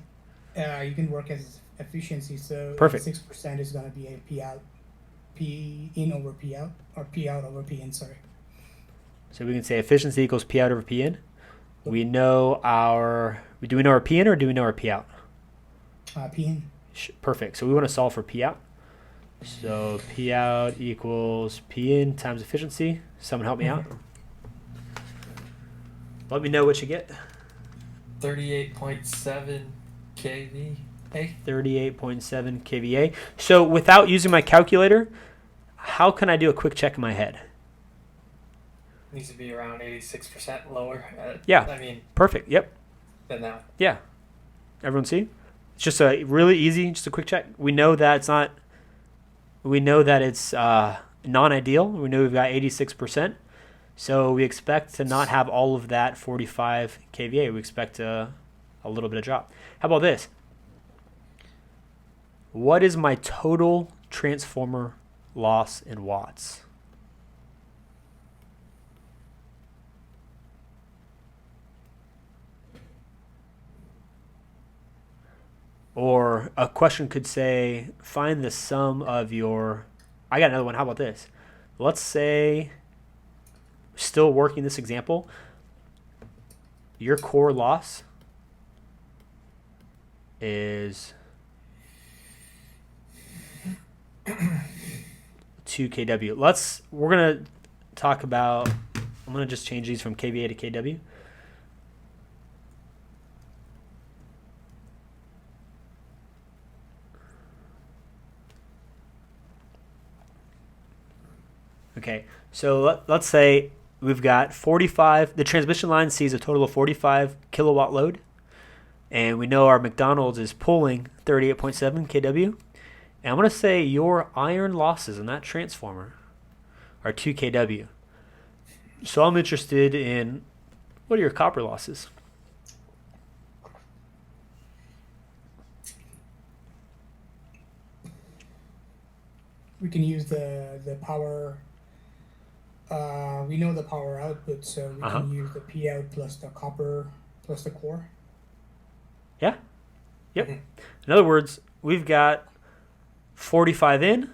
You can work as efficiency. So Perfect. 6% is going to be a P out, P in over P out, or P out over P in. Sorry. So we can say efficiency equals P out over P in. We know our. Do we know our P in or do we know our P out? P in. Perfect. So we want to solve for P out. So P out equals P in times efficiency. Someone help me out. Let me know what you get. 38.7 kVA. 38.7 kVA. So without using my calculator, how can I do a quick check in my head? Needs to be around 86% lower. Yeah. I mean, Perfect. Yep. than that. Yeah. Everyone see? It's just a really easy, just a quick check. We know that it's not. We know that it's non-ideal. We know we've got 86%. So we expect to not have all of that 45 kVA. We expect a little bit of drop. How about this? What is my total transformer loss in watts? Or a question could say, find the sum of your. I got another one. How about this? Let's say, still working this example, your core loss is 2 kW. We're going to talk about, I'm going to just change these from kVA to kW. Okay, so let's say we've got 45, the transmission line sees a total of 45 kilowatt load, and we know our McDonald's is pulling 38.7 kW, and I'm going to say your iron losses in that transformer are 2 kW. So I'm interested in What are your copper losses? We can use the power. We know the power output, so we can use the P out plus the copper plus the core. Yeah. Yep. In other words, we've got 45 in,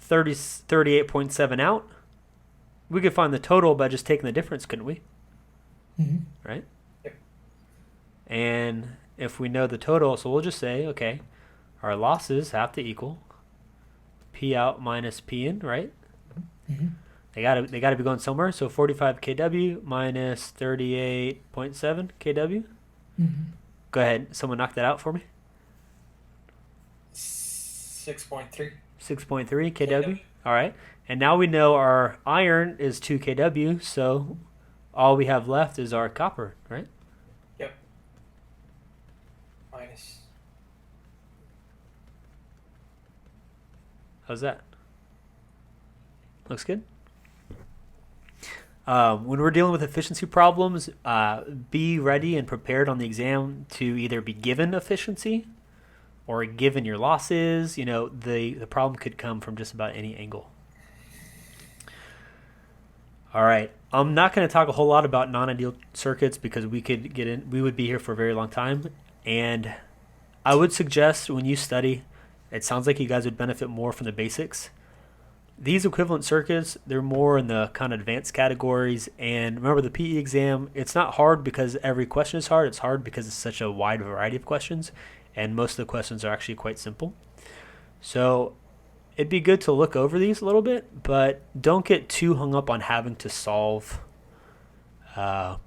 38.7 out. We could find the total by just taking the difference, couldn't we? Right? Yep. And if we know the total, so we'll just say, okay, our losses have to equal P out minus P in, right? They gotta be going somewhere. So 45 kW minus 38.7 kW. Go ahead. Someone knock that out for me. 6.3. 6.3 kW. All right. And now we know our iron is 2 kW, so all we have left is our copper, right? Yep. Minus. How's that? Looks good. When we're dealing with efficiency problems, be ready and prepared on the exam to either be given efficiency or given your losses. You know, the problem could come from just about any angle. All right. I'm not going to talk a whole lot about non-ideal circuits because we would be here for a very long time. And I would suggest when you study, it sounds like you guys would benefit more from the basics. These equivalent circuits, they're more in the kind of advanced categories. And remember, the PE exam, it's not hard because every question is hard. It's hard because it's such a wide variety of questions. And most of the questions are actually quite simple. So it'd be good to look over these a little bit, but don't get too hung up on having to solve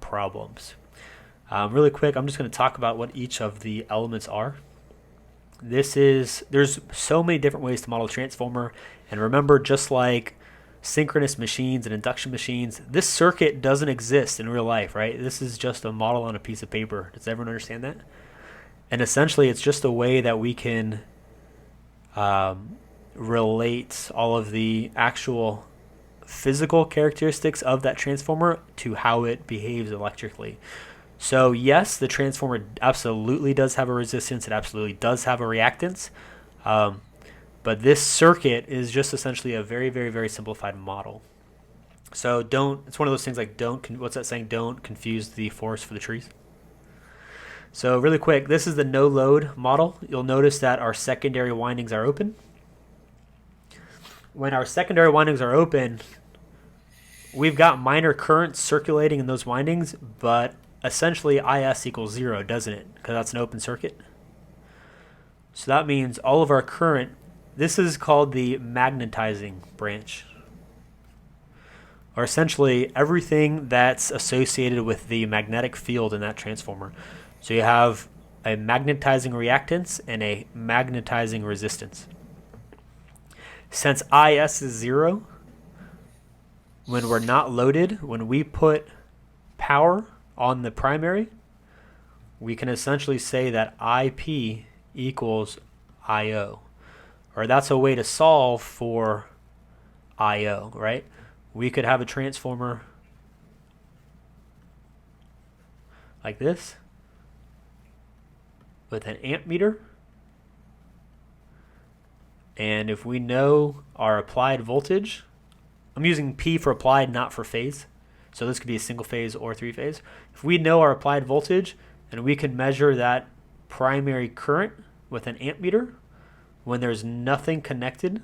problems. Really quick, I'm just going to talk about what each of the elements are. There's so many different ways to model a transformer. And remember, just like synchronous machines and induction machines, this circuit doesn't exist in real life, right? This is just a model on a piece of paper. Does everyone understand that? And essentially, it's just a way that we can relate all of the actual physical characteristics of that transformer to how it behaves electrically. So yes, the transformer absolutely does have a resistance. It absolutely does have a reactance. But this circuit is just essentially a very, very, very simplified model. So it's one of those things like what's that saying? Don't confuse the forest for the trees. So really quick, this is the no load model. You'll notice that our secondary windings are open. When our secondary windings are open, we've got minor currents circulating in those windings, but essentially IS equals 0, doesn't it? Because that's an open circuit. So that means all of our current, this is called the magnetizing branch, or essentially everything that's associated with the magnetic field in that transformer. So you have a magnetizing reactance and a magnetizing resistance. Since IS is 0, when we're not loaded, when we put power on the primary, we can essentially say that IP equals IO. Or that's a way to solve for IO, right? We could have a transformer like this with an amp meter. And if we know our applied voltage, I'm using P for applied, not for phase. So this could be a single phase or three phase. If we know our applied voltage and we can measure that primary current with an amp meter when there's nothing connected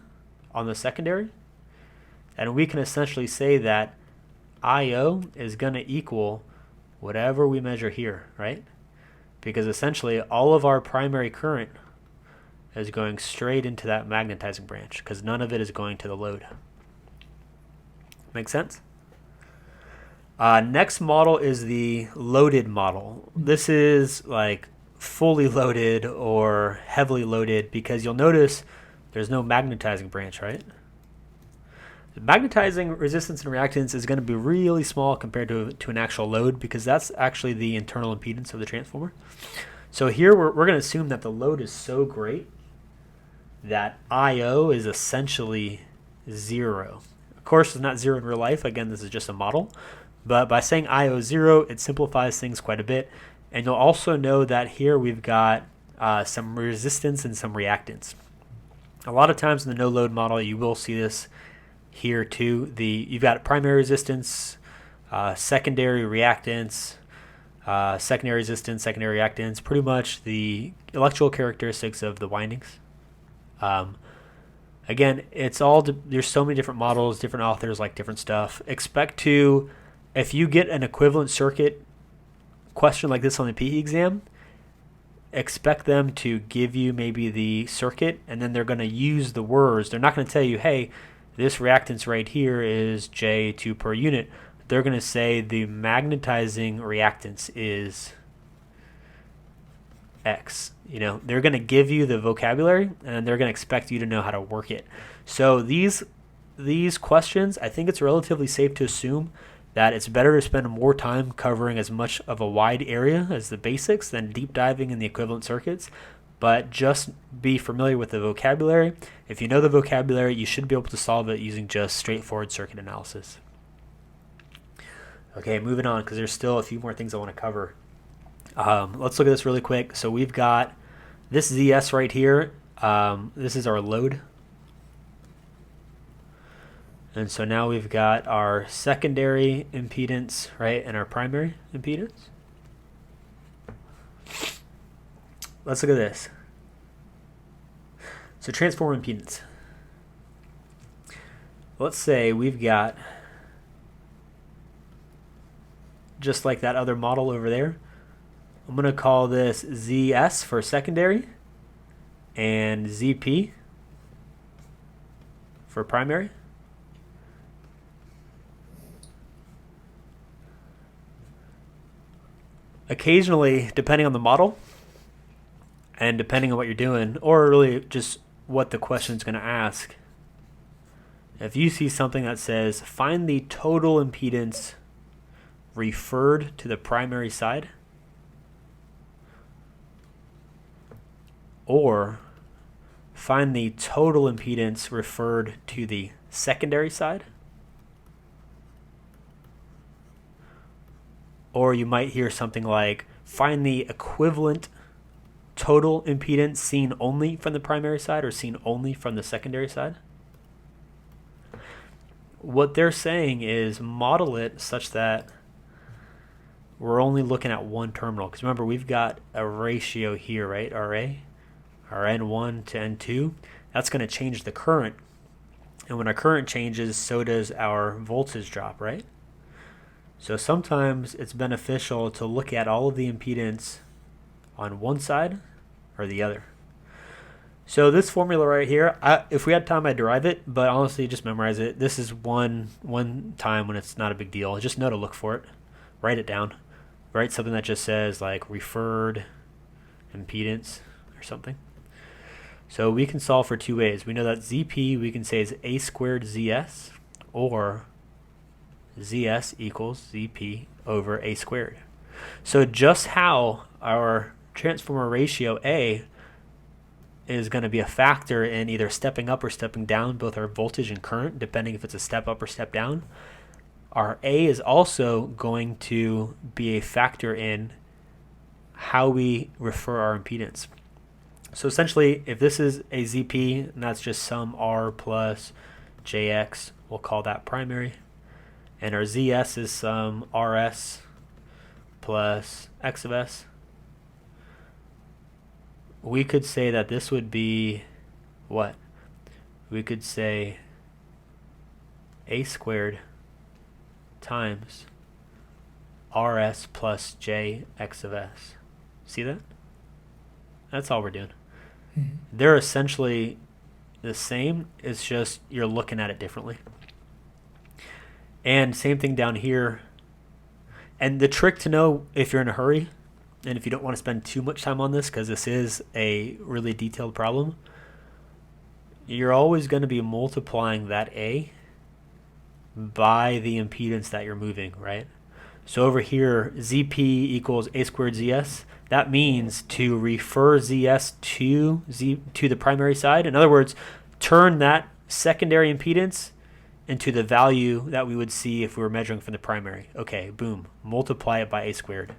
on the secondary, and we can essentially say that IO is going to equal whatever we measure here, right? Because essentially all of our primary current is going straight into that magnetizing branch because none of it is going to the load. Make sense? Next model is the loaded model. This is like fully loaded or heavily loaded because you'll notice there's no magnetizing branch, right? The magnetizing resistance and reactance is going to be really small compared to an actual load because that's actually the internal impedance of the transformer. So here we're going to assume that the load is so great that IO is essentially 0. course, it's not 0 in real life. Again, this is just a model. But by saying IO0, it simplifies things quite a bit. And you'll also know that here we've got some resistance and some reactance. A lot of times in the no-load model, you will see this here too. You've got primary resistance, secondary reactance, secondary resistance, secondary reactance, pretty much the electrical characteristics of the windings. Again, it's all there's so many different models, different authors like different stuff. Expect to, if you get an equivalent circuit question like this on the PE exam, expect them to give you maybe the circuit, and then they're going to use the words. They're not going to tell you, hey, this reactance right here is J2 per unit. They're going to say the magnetizing reactance is X. You know, they're going to give you the vocabulary, and they're going to expect you to know how to work it. So these questions, I think it's relatively safe to assume that it's better to spend more time covering as much of a wide area as the basics than deep diving in the equivalent circuits. But just be familiar with the vocabulary. If you know the vocabulary, you should be able to solve it using just straightforward circuit analysis. Okay, moving on, because there's still a few more things I want to cover. Let's look at this really quick. So we've got this ZS right here. This is our load. And so now we've got our secondary impedance, right, and our primary impedance. Let's look at this. So transformer impedance. Let's say we've got, just like that other model over there, I'm going to call this ZS for secondary and ZP for primary. Occasionally, depending on the model and depending on what you're doing, or really just what the question is going to ask, if you see something that says, find the total impedance referred to the primary side, or find the total impedance referred to the secondary side, or you might hear something like, find the equivalent total impedance seen only from the primary side or seen only from the secondary side. What they're saying is model it such that we're only looking at one terminal. Because remember, we've got a ratio here, right? RA, our N1 to N2. That's going to change the current. And when our current changes, so does our voltage drop, right? So sometimes it's beneficial to look at all of the impedance on one side or the other. So this formula right here, if we had time, I'd derive it, but honestly, just memorize it. This is one time when it's not a big deal. Just know to look for it. Write it down. Write something that just says like referred impedance or something. So we can solve for two ways. We know that ZP we can say is A squared ZS, or ZS equals ZP over A squared. So just how our transformer ratio A is going to be a factor in either stepping up or stepping down both our voltage and current, depending if it's a step up or step down, our A is also going to be a factor in how we refer our impedance. So essentially, if this is a ZP, and that's just some R plus JX, we'll call that primary. And our ZS is some RS plus X of S. We could say that this would be what? We could say A squared times RS plus JX of S. See that? That's all we're doing. Mm-hmm. They're essentially the same. It's just you're looking at it differently. And same thing down here. And the trick to know if you're in a hurry and if you don't want to spend too much time on this, because this is a really detailed problem, you're always going to be multiplying that A by the impedance that you're moving, right? So over here, ZP equals A squared ZS. That means to refer ZS to the primary side. In other words, turn that secondary impedance into the value that we would see if we were measuring from the primary. Okay, boom, multiply it by A squared.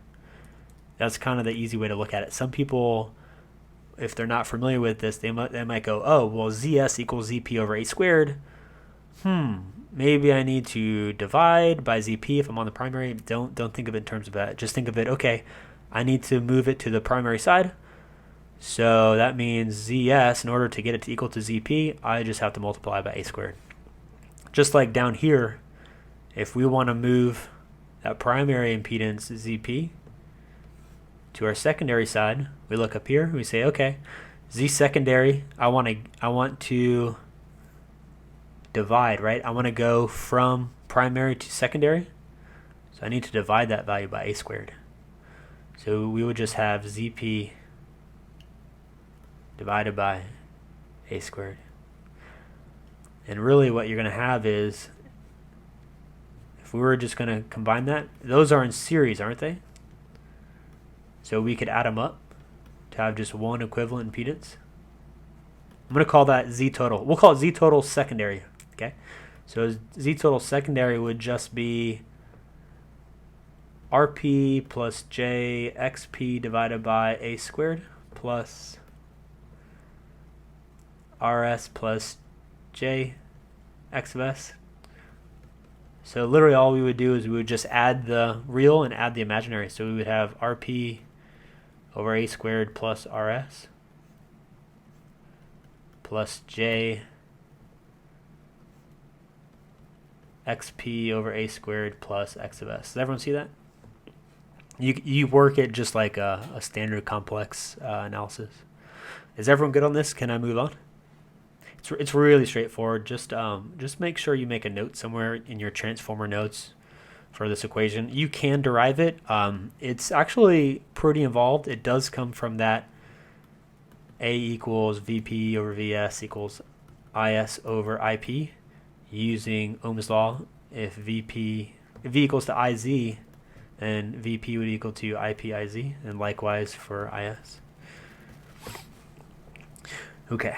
That's kind of the easy way to look at it. Some people, if they're not familiar with this, they might go, oh, well, ZS equals ZP over A squared. Maybe I need to divide by ZP if I'm on the primary. Don't think of it in terms of that. Just think of it, okay, I need to move it to the primary side. So that means ZS, in order to get it to equal to ZP, I just have to multiply by A squared. Just like down here, if we want to move that primary impedance ZP to our secondary side, we look up here, we say, okay, Z secondary, I want to divide, right? I want to go from primary to secondary. So I need to divide that value by A squared. So we would just have ZP divided by A squared. And really what you're going to have is, if we were just going to combine that, those are in series, aren't they? So we could add them up to have just one equivalent impedance. I'm going to call that Z total. We'll call it Z total secondary. Okay? So Z total secondary would just be RP plus J XP divided by A squared plus RS plus J X of S. So literally all we would do is we would just add the real and add the imaginary. So we would have RP over A squared plus RS plus J XP over A squared plus X of S. Does everyone see that? You work it just like a standard complex analysis. Is everyone good on this? Can I move on? It's really straightforward. Just make sure you make a note somewhere in your transformer notes for this equation. You can derive it. It's actually pretty involved. It does come from that A equals VP over VS equals IS over IP using Ohm's law. If V equals to IZ, then VP would equal to IPIZ, and likewise for IS. Okay.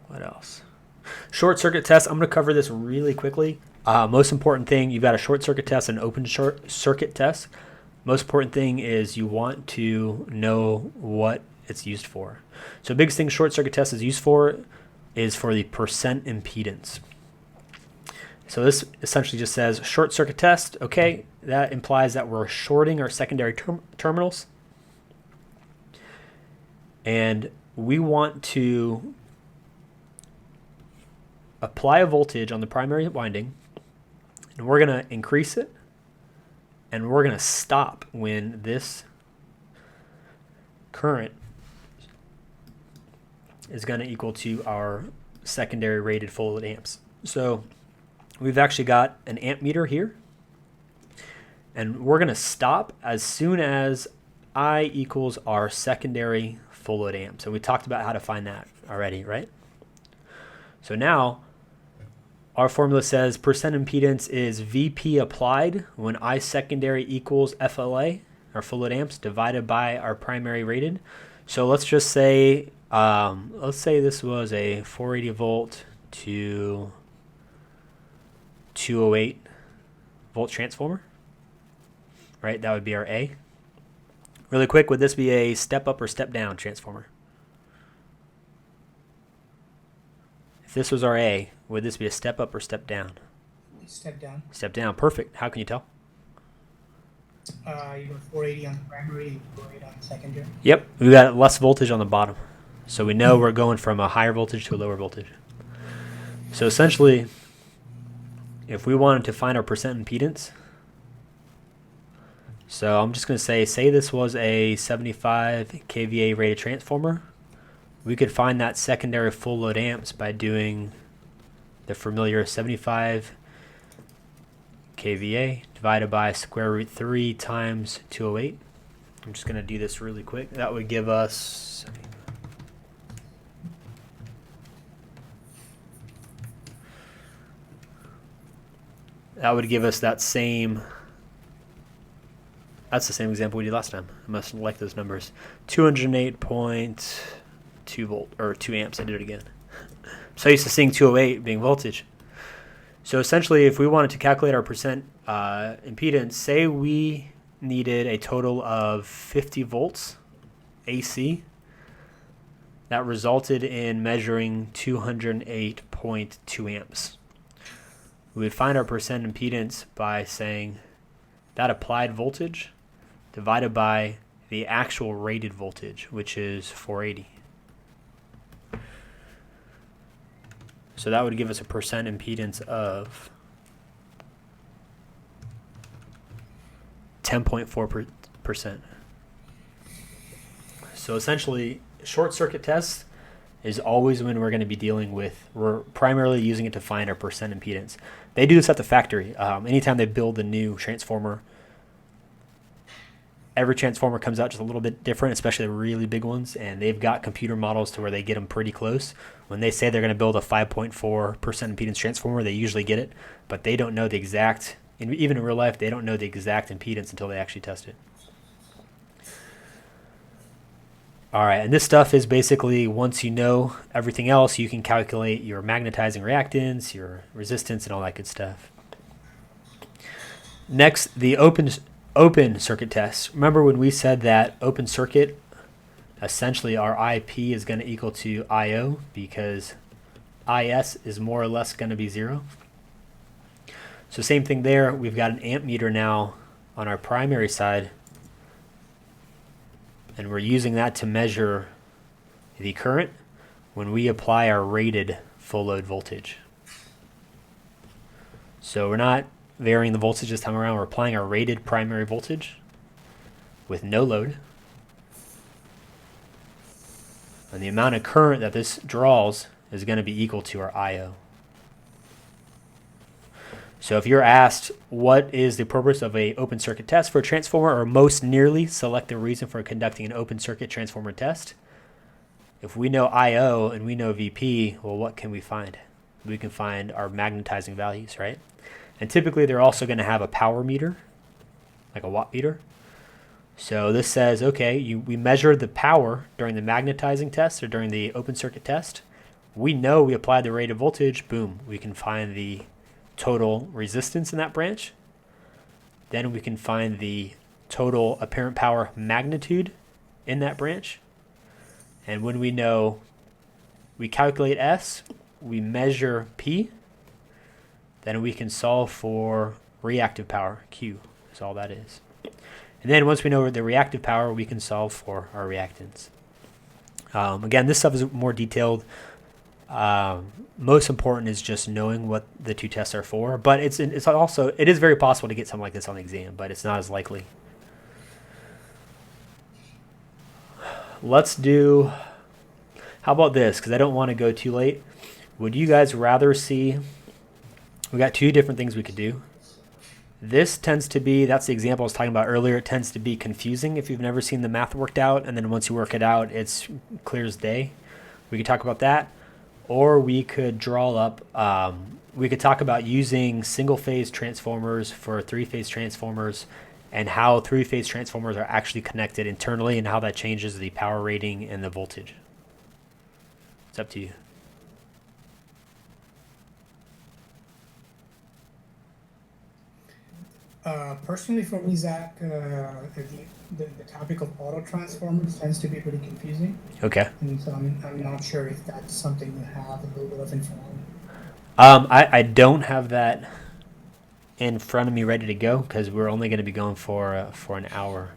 What else? Short circuit test. I'm going to cover this really quickly. Most important thing, you've got a short circuit test and an open short circuit test. Most important thing is you want to know what it's used for. So biggest thing short circuit test is used for is for the percent impedance. So this essentially just says short circuit test. Okay, that implies that we're shorting our secondary terminals. And we want to apply a voltage on the primary winding, and we're going to increase it, and we're going to stop when this current is going to equal to our secondary rated full load amps. So we've actually got an amp meter here, and we're going to stop as soon as I equals our secondary full load amp. So we talked about how to find that already, right? So now our formula says percent impedance is VP applied when I secondary equals FLA, our full load amps, divided by our primary rated. So let's just say, this was a 480 volt to 208 volt transformer, right? That would be our A. Really quick, would this be a step up or step down transformer? If this was our A, would this be a step up or step down? Step down. Step down, perfect. How can you tell? You got 480 on the primary, 480 on the secondary. Yep, we got less voltage on the bottom. So we know we're going from a higher voltage to a lower voltage. So essentially, if we wanted to find our percent impedance, so I'm just going to say this was a 75 kVA rated transformer. We could find that secondary full load amps by doing the familiar 75 kVA divided by square root 3 times 208. I'm just going to do this really quick. That would give us that same. That's the same example we did last time. I must like those numbers. 208.2 volt or 2 amps. I did it again. So used to seeing 208 being voltage. So essentially, if we wanted to calculate our percent impedance, say we needed a total of 50 volts AC, that resulted in measuring 208.2 amps. We would find our percent impedance by saying that applied voltage divided by the actual rated voltage, which is 480. So that would give us a percent impedance of 10.4%. So essentially, short circuit tests is always when we're going to be we're primarily using it to find our percent impedance. They do this at the factory. Anytime they build a new transformer, every transformer comes out just a little bit different, especially the really big ones, and they've got computer models to where they get them pretty close. When they say they're going to build a 5.4% impedance transformer, they usually get it, but they don't know the exact, and even in real life, they don't know the exact impedance until they actually test it. All right, and this stuff is basically, once you know everything else, you can calculate your magnetizing reactance, your resistance, and all that good stuff. Next, the open circuit test. Remember when we said that open circuit, essentially our IP is going to equal to IO because IS is more or less going to be 0. So same thing there. We've got an amp meter now on our primary side, and we're using that to measure the current when we apply our rated full load voltage. So we're not varying the voltage this time around. We're applying our rated primary voltage with no load. And the amount of current that this draws is going to be equal to our IO. So if you're asked what is the purpose of an open circuit test for a transformer, or most nearly select the reason for conducting an open circuit transformer test, if we know IO and we know VP, well, what can we find? We can find our magnetizing values, right? And typically they're also going to have a power meter, like a watt meter. So this says, okay, we measured the power during the magnetizing test or during the open circuit test. We know we applied the rated voltage, boom, we can find the total resistance in that branch. Then we can find the total apparent power magnitude in that branch. And when we know, we calculate S, we measure P, then we can solve for reactive power, Q, is all that is. And then once we know the reactive power, we can solve for our reactance. Again, this stuff is more detailed. Most important is just knowing what the two tests are for. But it is very possible to get something like this on the exam, but it's not as likely. Let's do, how about this? Because I don't want to go too late. Would you guys rather see, we got two different things we could do. This tends to be, that's the example I was talking about earlier, it tends to be confusing if you've never seen the math worked out, and then once you work it out, it's clear as day. We could talk about that, or we could draw up, we could talk about using single-phase transformers for three-phase transformers, and how three-phase transformers are actually connected internally, and how that changes the power rating and the voltage. It's up to you. Personally, for me, Zach, the topic of auto transformers tends to be pretty confusing. Okay. And so I'm not sure if that's something you have a little bit of info on. I don't have that in front of me ready to go because we're only going to be going for an hour.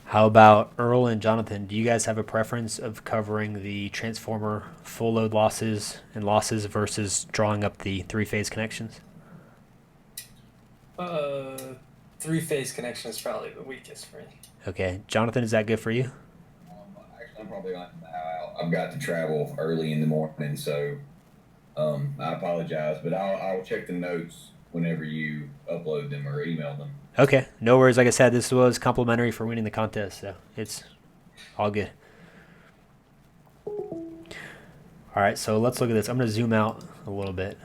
How about Earl and Jonathan? Do you guys have a preference of covering the transformer full load losses and losses versus drawing up the three-phase connections? Three-phase connection is probably the weakest for me. Okay, Jonathan, is that good for you? Actually, I'm probably not. I've got to travel early in the morning, so I apologize, but I'll check the notes whenever you upload them or email them. Okay, no worries. Like I said, this was complimentary for winning the contest, so it's all good. All right, so let's look at this. I'm going to zoom out a little bit.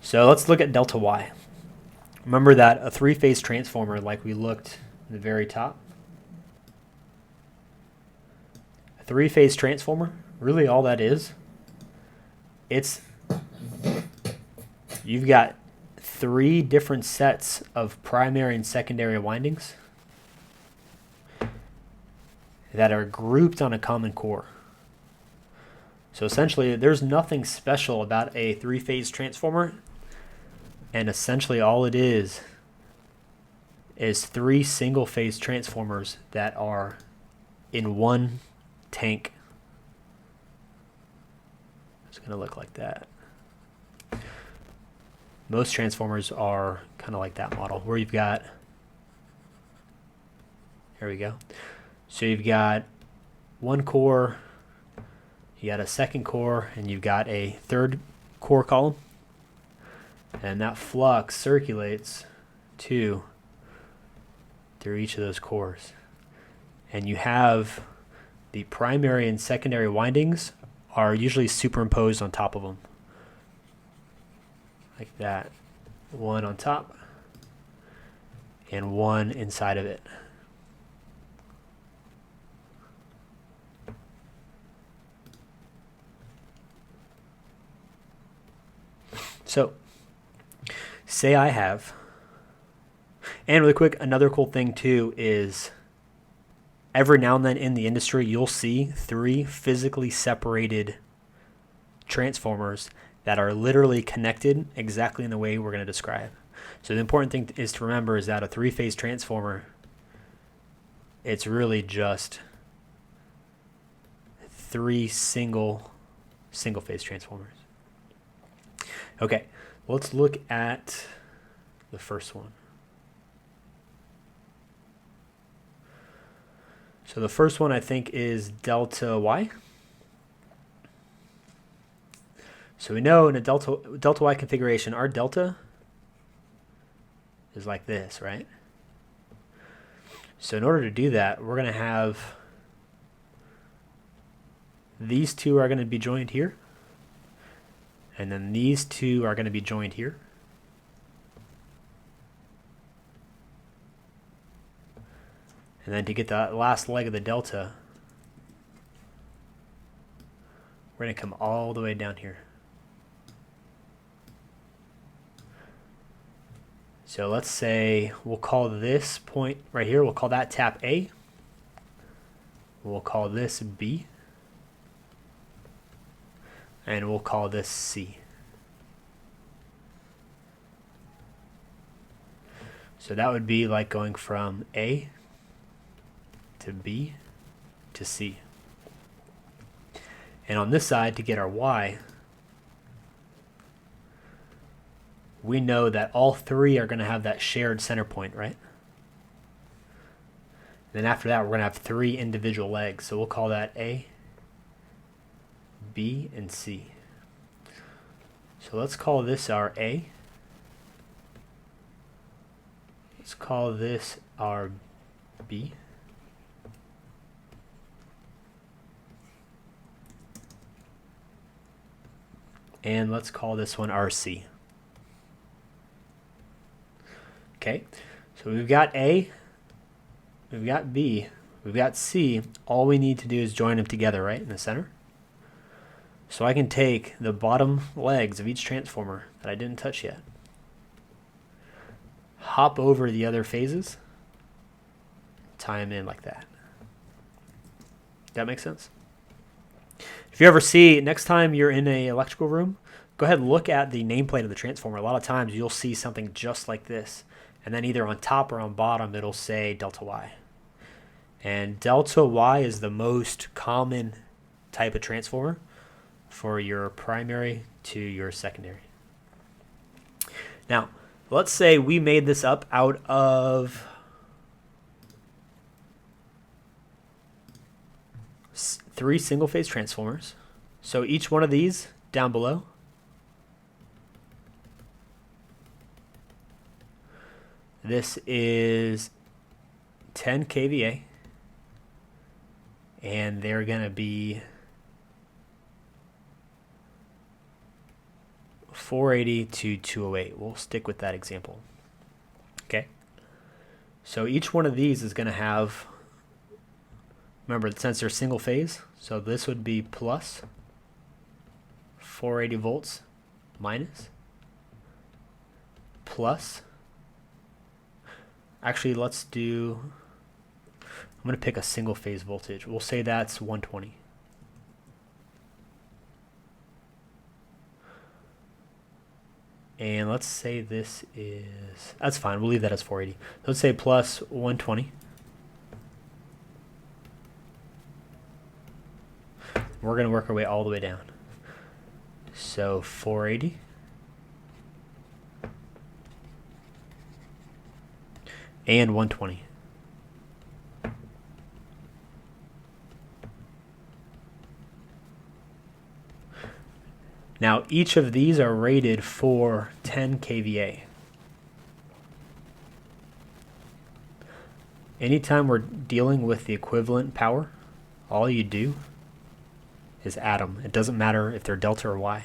So let's look at delta Y. Remember that a three-phase transformer, like we looked at the very top, three-phase transformer, really all that is, you've got three different sets of primary and secondary windings that are grouped on a common core. So essentially, there's nothing special about a three-phase transformer, and essentially all it is three single-phase transformers that are in one tank. It's going to look like that. Most transformers are kind of like that model, where you've got, there we go. So you've got one core, you got a second core, and you've got a third core column. And that flux circulates through each of those cores. And you have the primary and secondary windings are usually superimposed on top of them. Like that. One on top and one inside of it. So, say I have, and really quick, another cool thing too is every now and then in the industry, you'll see three physically separated transformers that are literally connected exactly in the way we're going to describe. So the important thing is to remember is that a three-phase transformer, it's really just three single-phase transformers. Okay, let's look at the first one. So the first one I think is delta Y. So we know in a delta Y configuration, our delta is like this, right? So in order to do that, we're going to have these two are going to be joined here. And then these two are going to be joined here. And then to get the last leg of the delta, we're going to come all the way down here. So let's say we'll call this point right here, we'll call that tap A. We'll call this B. And we'll call this C. So that would be like going from A to B to C. And on this side, to get our Y, we know that all three are going to have that shared center point, right? Then after that, we're going to have three individual legs. So we'll call that A, B, and C. So let's call this our A. Let's call this our B. And let's call this one our C. Okay, so we've got A, we've got B, we've got C. All we need to do is join them together, right, in the center. So I can take the bottom legs of each transformer that I didn't touch yet, hop over the other phases, tie them in like that. That makes sense? If you ever see, next time you're in an electrical room, go ahead and look at the nameplate of the transformer. A lot of times you'll see something just like this. And then either on top or on bottom, it'll say delta Y. And delta Y is the most common type of transformer for your primary to your secondary. Now, let's say we made this up out of three single-phase transformers. So each one of these down below this is 10 kVA, and they're going to be 480 to 208. We'll stick with that example. Okay. So each one of these is going to have remember, since they're single phase, so this would be plus 480 volts minus plus, actually let's do, I'm going to pick a single phase voltage. We'll say that's 120. And let's say this is, that's fine, we'll leave that as 480. Let's say plus 120. We're going to work our way all the way down. So 480. And 120. Now each of these are rated for 10 kVA. Anytime we're dealing with the equivalent power, all you do is add them. It doesn't matter if they're delta or Y.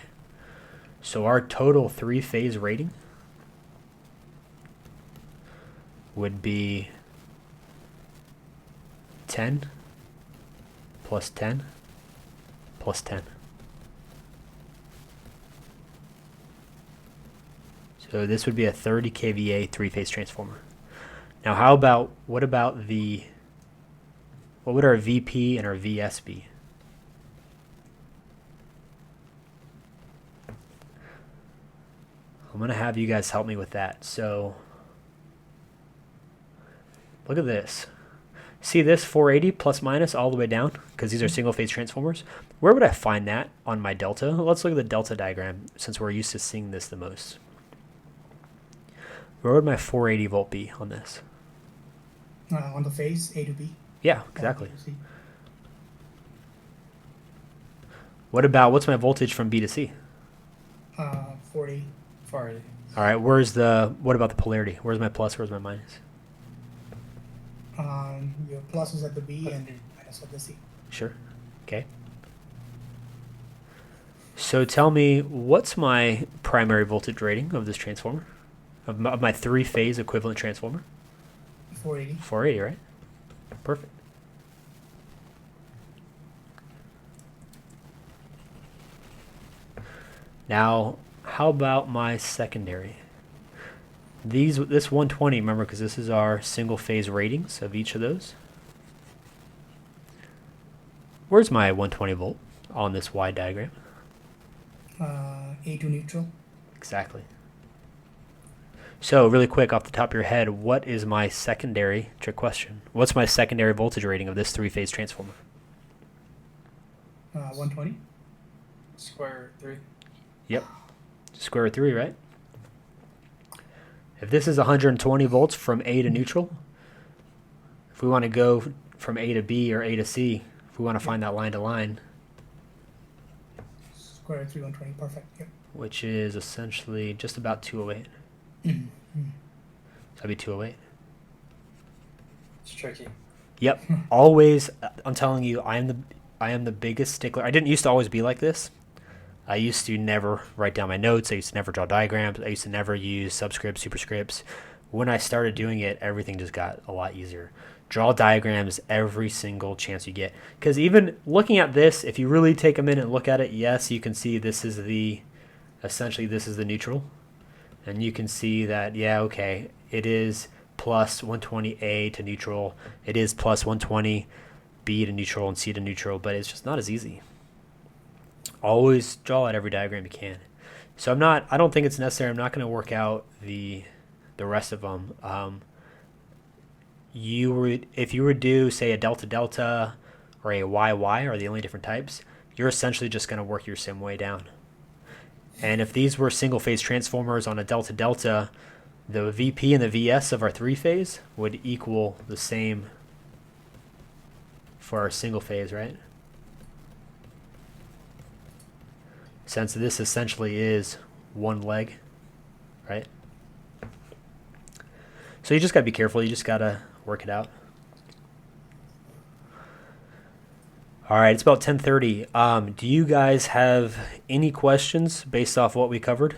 So our total three-phase rating would be 10 plus 10 plus 10. So this would be a 30 kVA three-phase transformer. Now what would our VP and our VS be? I'm going to have you guys help me with that. So look at this. See this 480 plus minus all the way down? Because these are single phase transformers. Where would I find that on my delta? Let's look at the delta diagram since we're used to seeing this the most. Where would my 480 volt be on this? On the phase, A to B. Yeah, exactly. What's my voltage from B to C? 40. 480. All right, what about the polarity? Where's my plus, where's my minus? Your plus is at the B and minus at the C. Sure, okay. So tell me, what's my primary voltage rating of this transformer? Of my three-phase equivalent transformer? 480. 480, right? Perfect. Now, how about my secondary? This 120, remember, because this is our single-phase ratings of each of those. Where's my 120 volt on this Y diagram? A to neutral. Exactly. So really quick off the top of your head, what is my secondary, trick question, what's my secondary voltage rating of this three-phase transformer? 120. Square 3. Yep, square root 3, right? If this is 120 volts from A to neutral, if we want to go from A to B or A to C, if we want to find that line to line, Square root 3, 120. Perfect. Yep. which is essentially just about 208. Mm-hmm. So that'd be 208. It's tricky. Yep. Always, I'm telling you, I am the biggest stickler. I didn't used to always be like this. I used to never write down my notes. I used to never draw diagrams. I used to never use subscripts, superscripts. When I started doing it, everything just got a lot easier. Draw diagrams every single chance you get. Because even looking at this, if you really take a minute and look at it, yes, you can see essentially this is the neutral. And you can see that, yeah, okay, it is plus 120A to neutral. It is plus 120B to neutral and C to neutral, but it's just not as easy. Always draw out every diagram you can. So I don't think it's necessary. I'm not going to work out the rest of them. If you were to do, say, a delta-delta or a y-y are the only different types, you're essentially just going to work your sim way down. And if these were single-phase transformers on a delta-delta, the VP and the VS of our three-phase would equal the same for our single-phase, right? Since this essentially is one leg, right? So you just got to be careful. You just got to work it out. All right, it's about 10:30. Do you guys have any questions based off what we covered?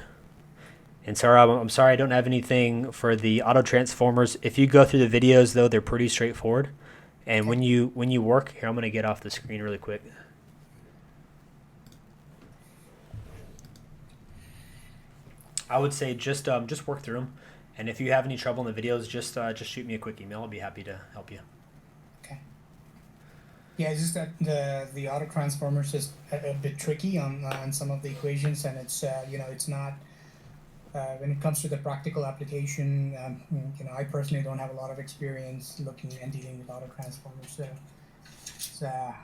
And sorry, I'm sorry I don't have anything for the auto transformers. If you go through the videos, though, they're pretty straightforward. And when you work here, I'm gonna get off the screen really quick. I would say just work through them, and if you have any trouble in the videos, just shoot me a quick email. I'll be happy to help you. Okay. Yeah, it's just that the auto transformer is just a bit tricky on some of the equations, and it's it's not when it comes to the practical application. I personally don't have a lot of experience looking and dealing with auto transformers, so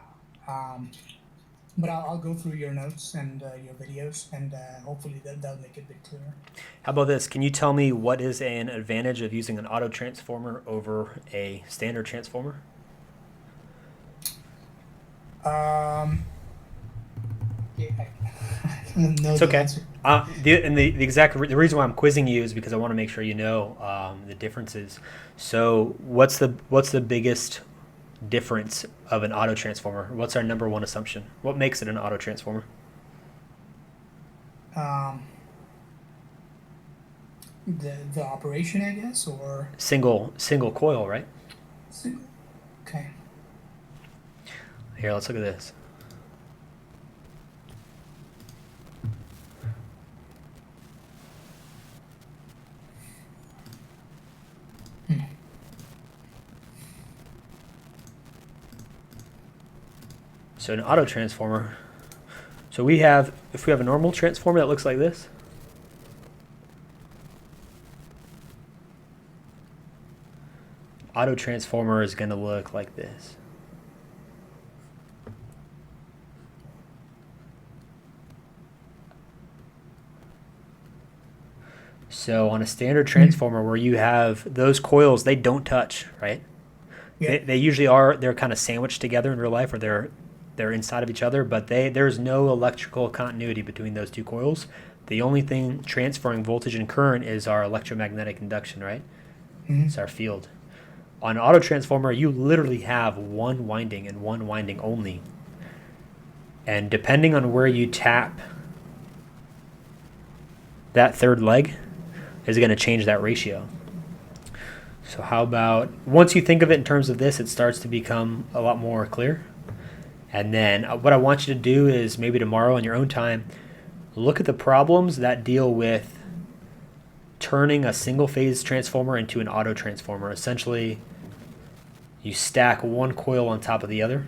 but I'll go through your notes and your videos, and hopefully that'll make it a bit clearer. How about this? Can you tell me what is an advantage of using an auto transformer over a standard transformer? Yeah, no, It's okay. The reason why I'm quizzing you is because I want to make sure you know the differences. So what's the biggest difference of an auto transformer? What's our number one assumption? What makes it an auto transformer? The operation, I guess, or Single coil, right? single. Okay. Here, let's look at this. So an auto transformer. So if we have a normal transformer that looks like this. Auto transformer is going to look like this. So on a standard transformer where you have those coils, they don't touch, right? Yeah. They usually they're kind of sandwiched together in real life, or they're inside of each other, but there's no electrical continuity between those two coils. The only thing transferring voltage and current is our electromagnetic induction, right? Mm-hmm. It's our field. On an auto transformer, you literally have one winding and one winding only. And depending on where you tap that third leg is going to change that ratio. So how about, once you think of it in terms of this, it starts to become a lot more clear. And then what I want you to do is maybe tomorrow on your own time, look at the problems that deal with turning a single phase transformer into an auto transformer. Essentially, you stack one coil on top of the other.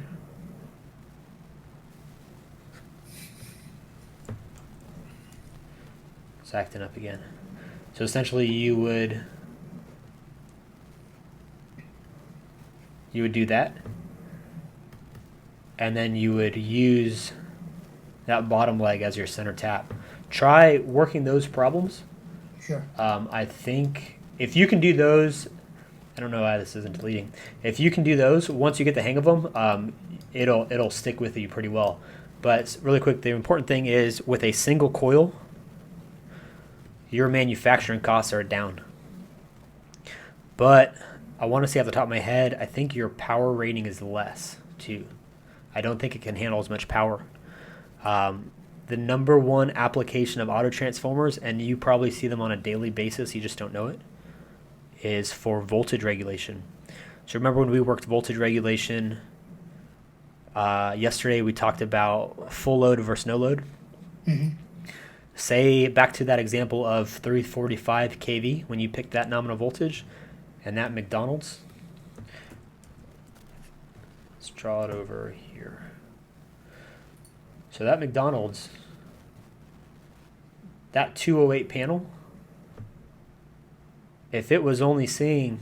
It's acting up again. So essentially you would do that, and then you would use that bottom leg as your center tap. Try working those problems. Sure. I think if you can do those, I don't know why this isn't deleting. If you can do those, once you get the hang of them, it'll stick with you pretty well. But really quick, the important thing is with a single coil, your manufacturing costs are down. But I want to say off the top of my head, I think your power rating is less too. I don't think it can handle as much power. The number one application of auto transformers, and you probably see them on a daily basis, you just don't know it, is for voltage regulation. So remember when we worked voltage regulation yesterday, we talked about full load versus no load. Mm-hmm. Say back to that example of 345 kV when you pick that nominal voltage and that McDonald's. Let's draw it over here. So that McDonald's, that 208 panel, if it was seeing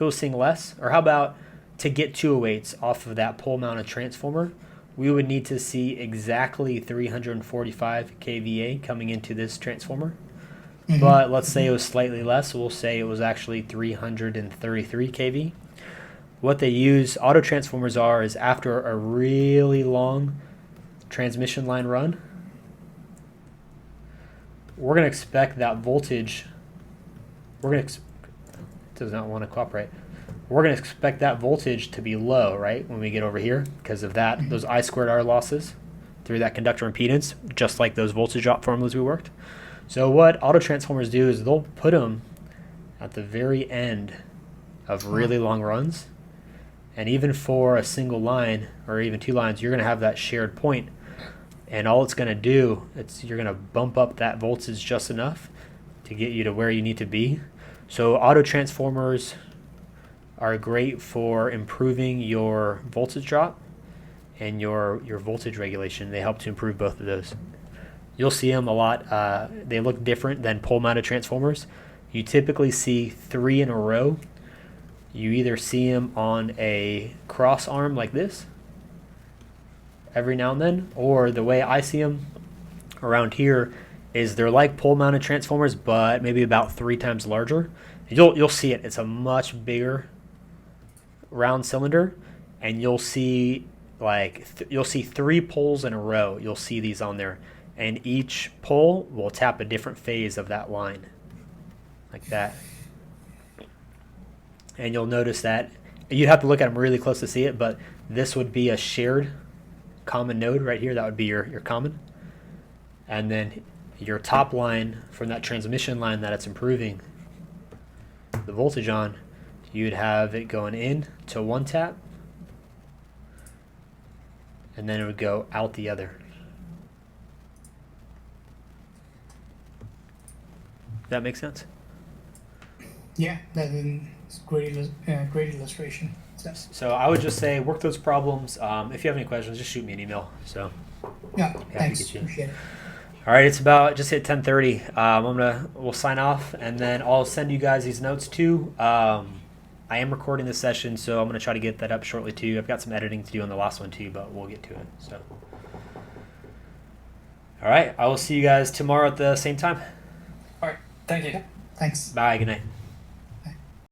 less, or how about to get 208s off of that pole mounted transformer, we would need to see exactly 345 kVA coming into this transformer. Mm-hmm. But let's say it was slightly less. We'll say it was actually 333 kV. What they use auto transformers is after a really long transmission line run, we're going to expect that voltage. It does not want to cooperate. We're going to expect that voltage to be low, right, when we get over here because of that, those I squared R losses through that conductor impedance, just like those voltage drop formulas we worked. So what auto transformers do is they'll put them at the very end of really long runs, And even for a single line or even two lines, you're going to have that shared point. And all it's going to do, you're going to bump up that voltage just enough to get you to where you need to be. So auto transformers are great for improving your voltage drop and your voltage regulation. They help to improve both of those. You'll see them a lot. They look different than pole mounted transformers. You typically see 3 in a row. You either see them on a cross arm like this every now and then, or the way I see them around here is they're like pole mounted transformers, but maybe about 3 times larger. You'll see it. It's a much bigger round cylinder, and you'll see you'll see 3 poles in a row. You'll see these on there, and each pole will tap a different phase of that line, like that. And you'll notice that you'd have to look at them really close to see it, but this would be a shared common node right here. That would be your common. And then your top line from that transmission line that it's improving the voltage on, you'd have it going in to one tap, and then it would go out the other. Does that make sense? Yeah, that's great illustration. So I would just say work those problems. If you have any questions, just shoot me an email. So yeah, happy to thanks. get you. Appreciate it. All right, it's about just hit 10:30. We'll sign off, and then I'll send you guys these notes too. I am recording this session, so I'm gonna try to get that up shortly too. I've got some editing to do on the last one too, but we'll get to it. So, all right, I will see you guys tomorrow at the same time. All right. Thank you. Thanks. Bye. Good night.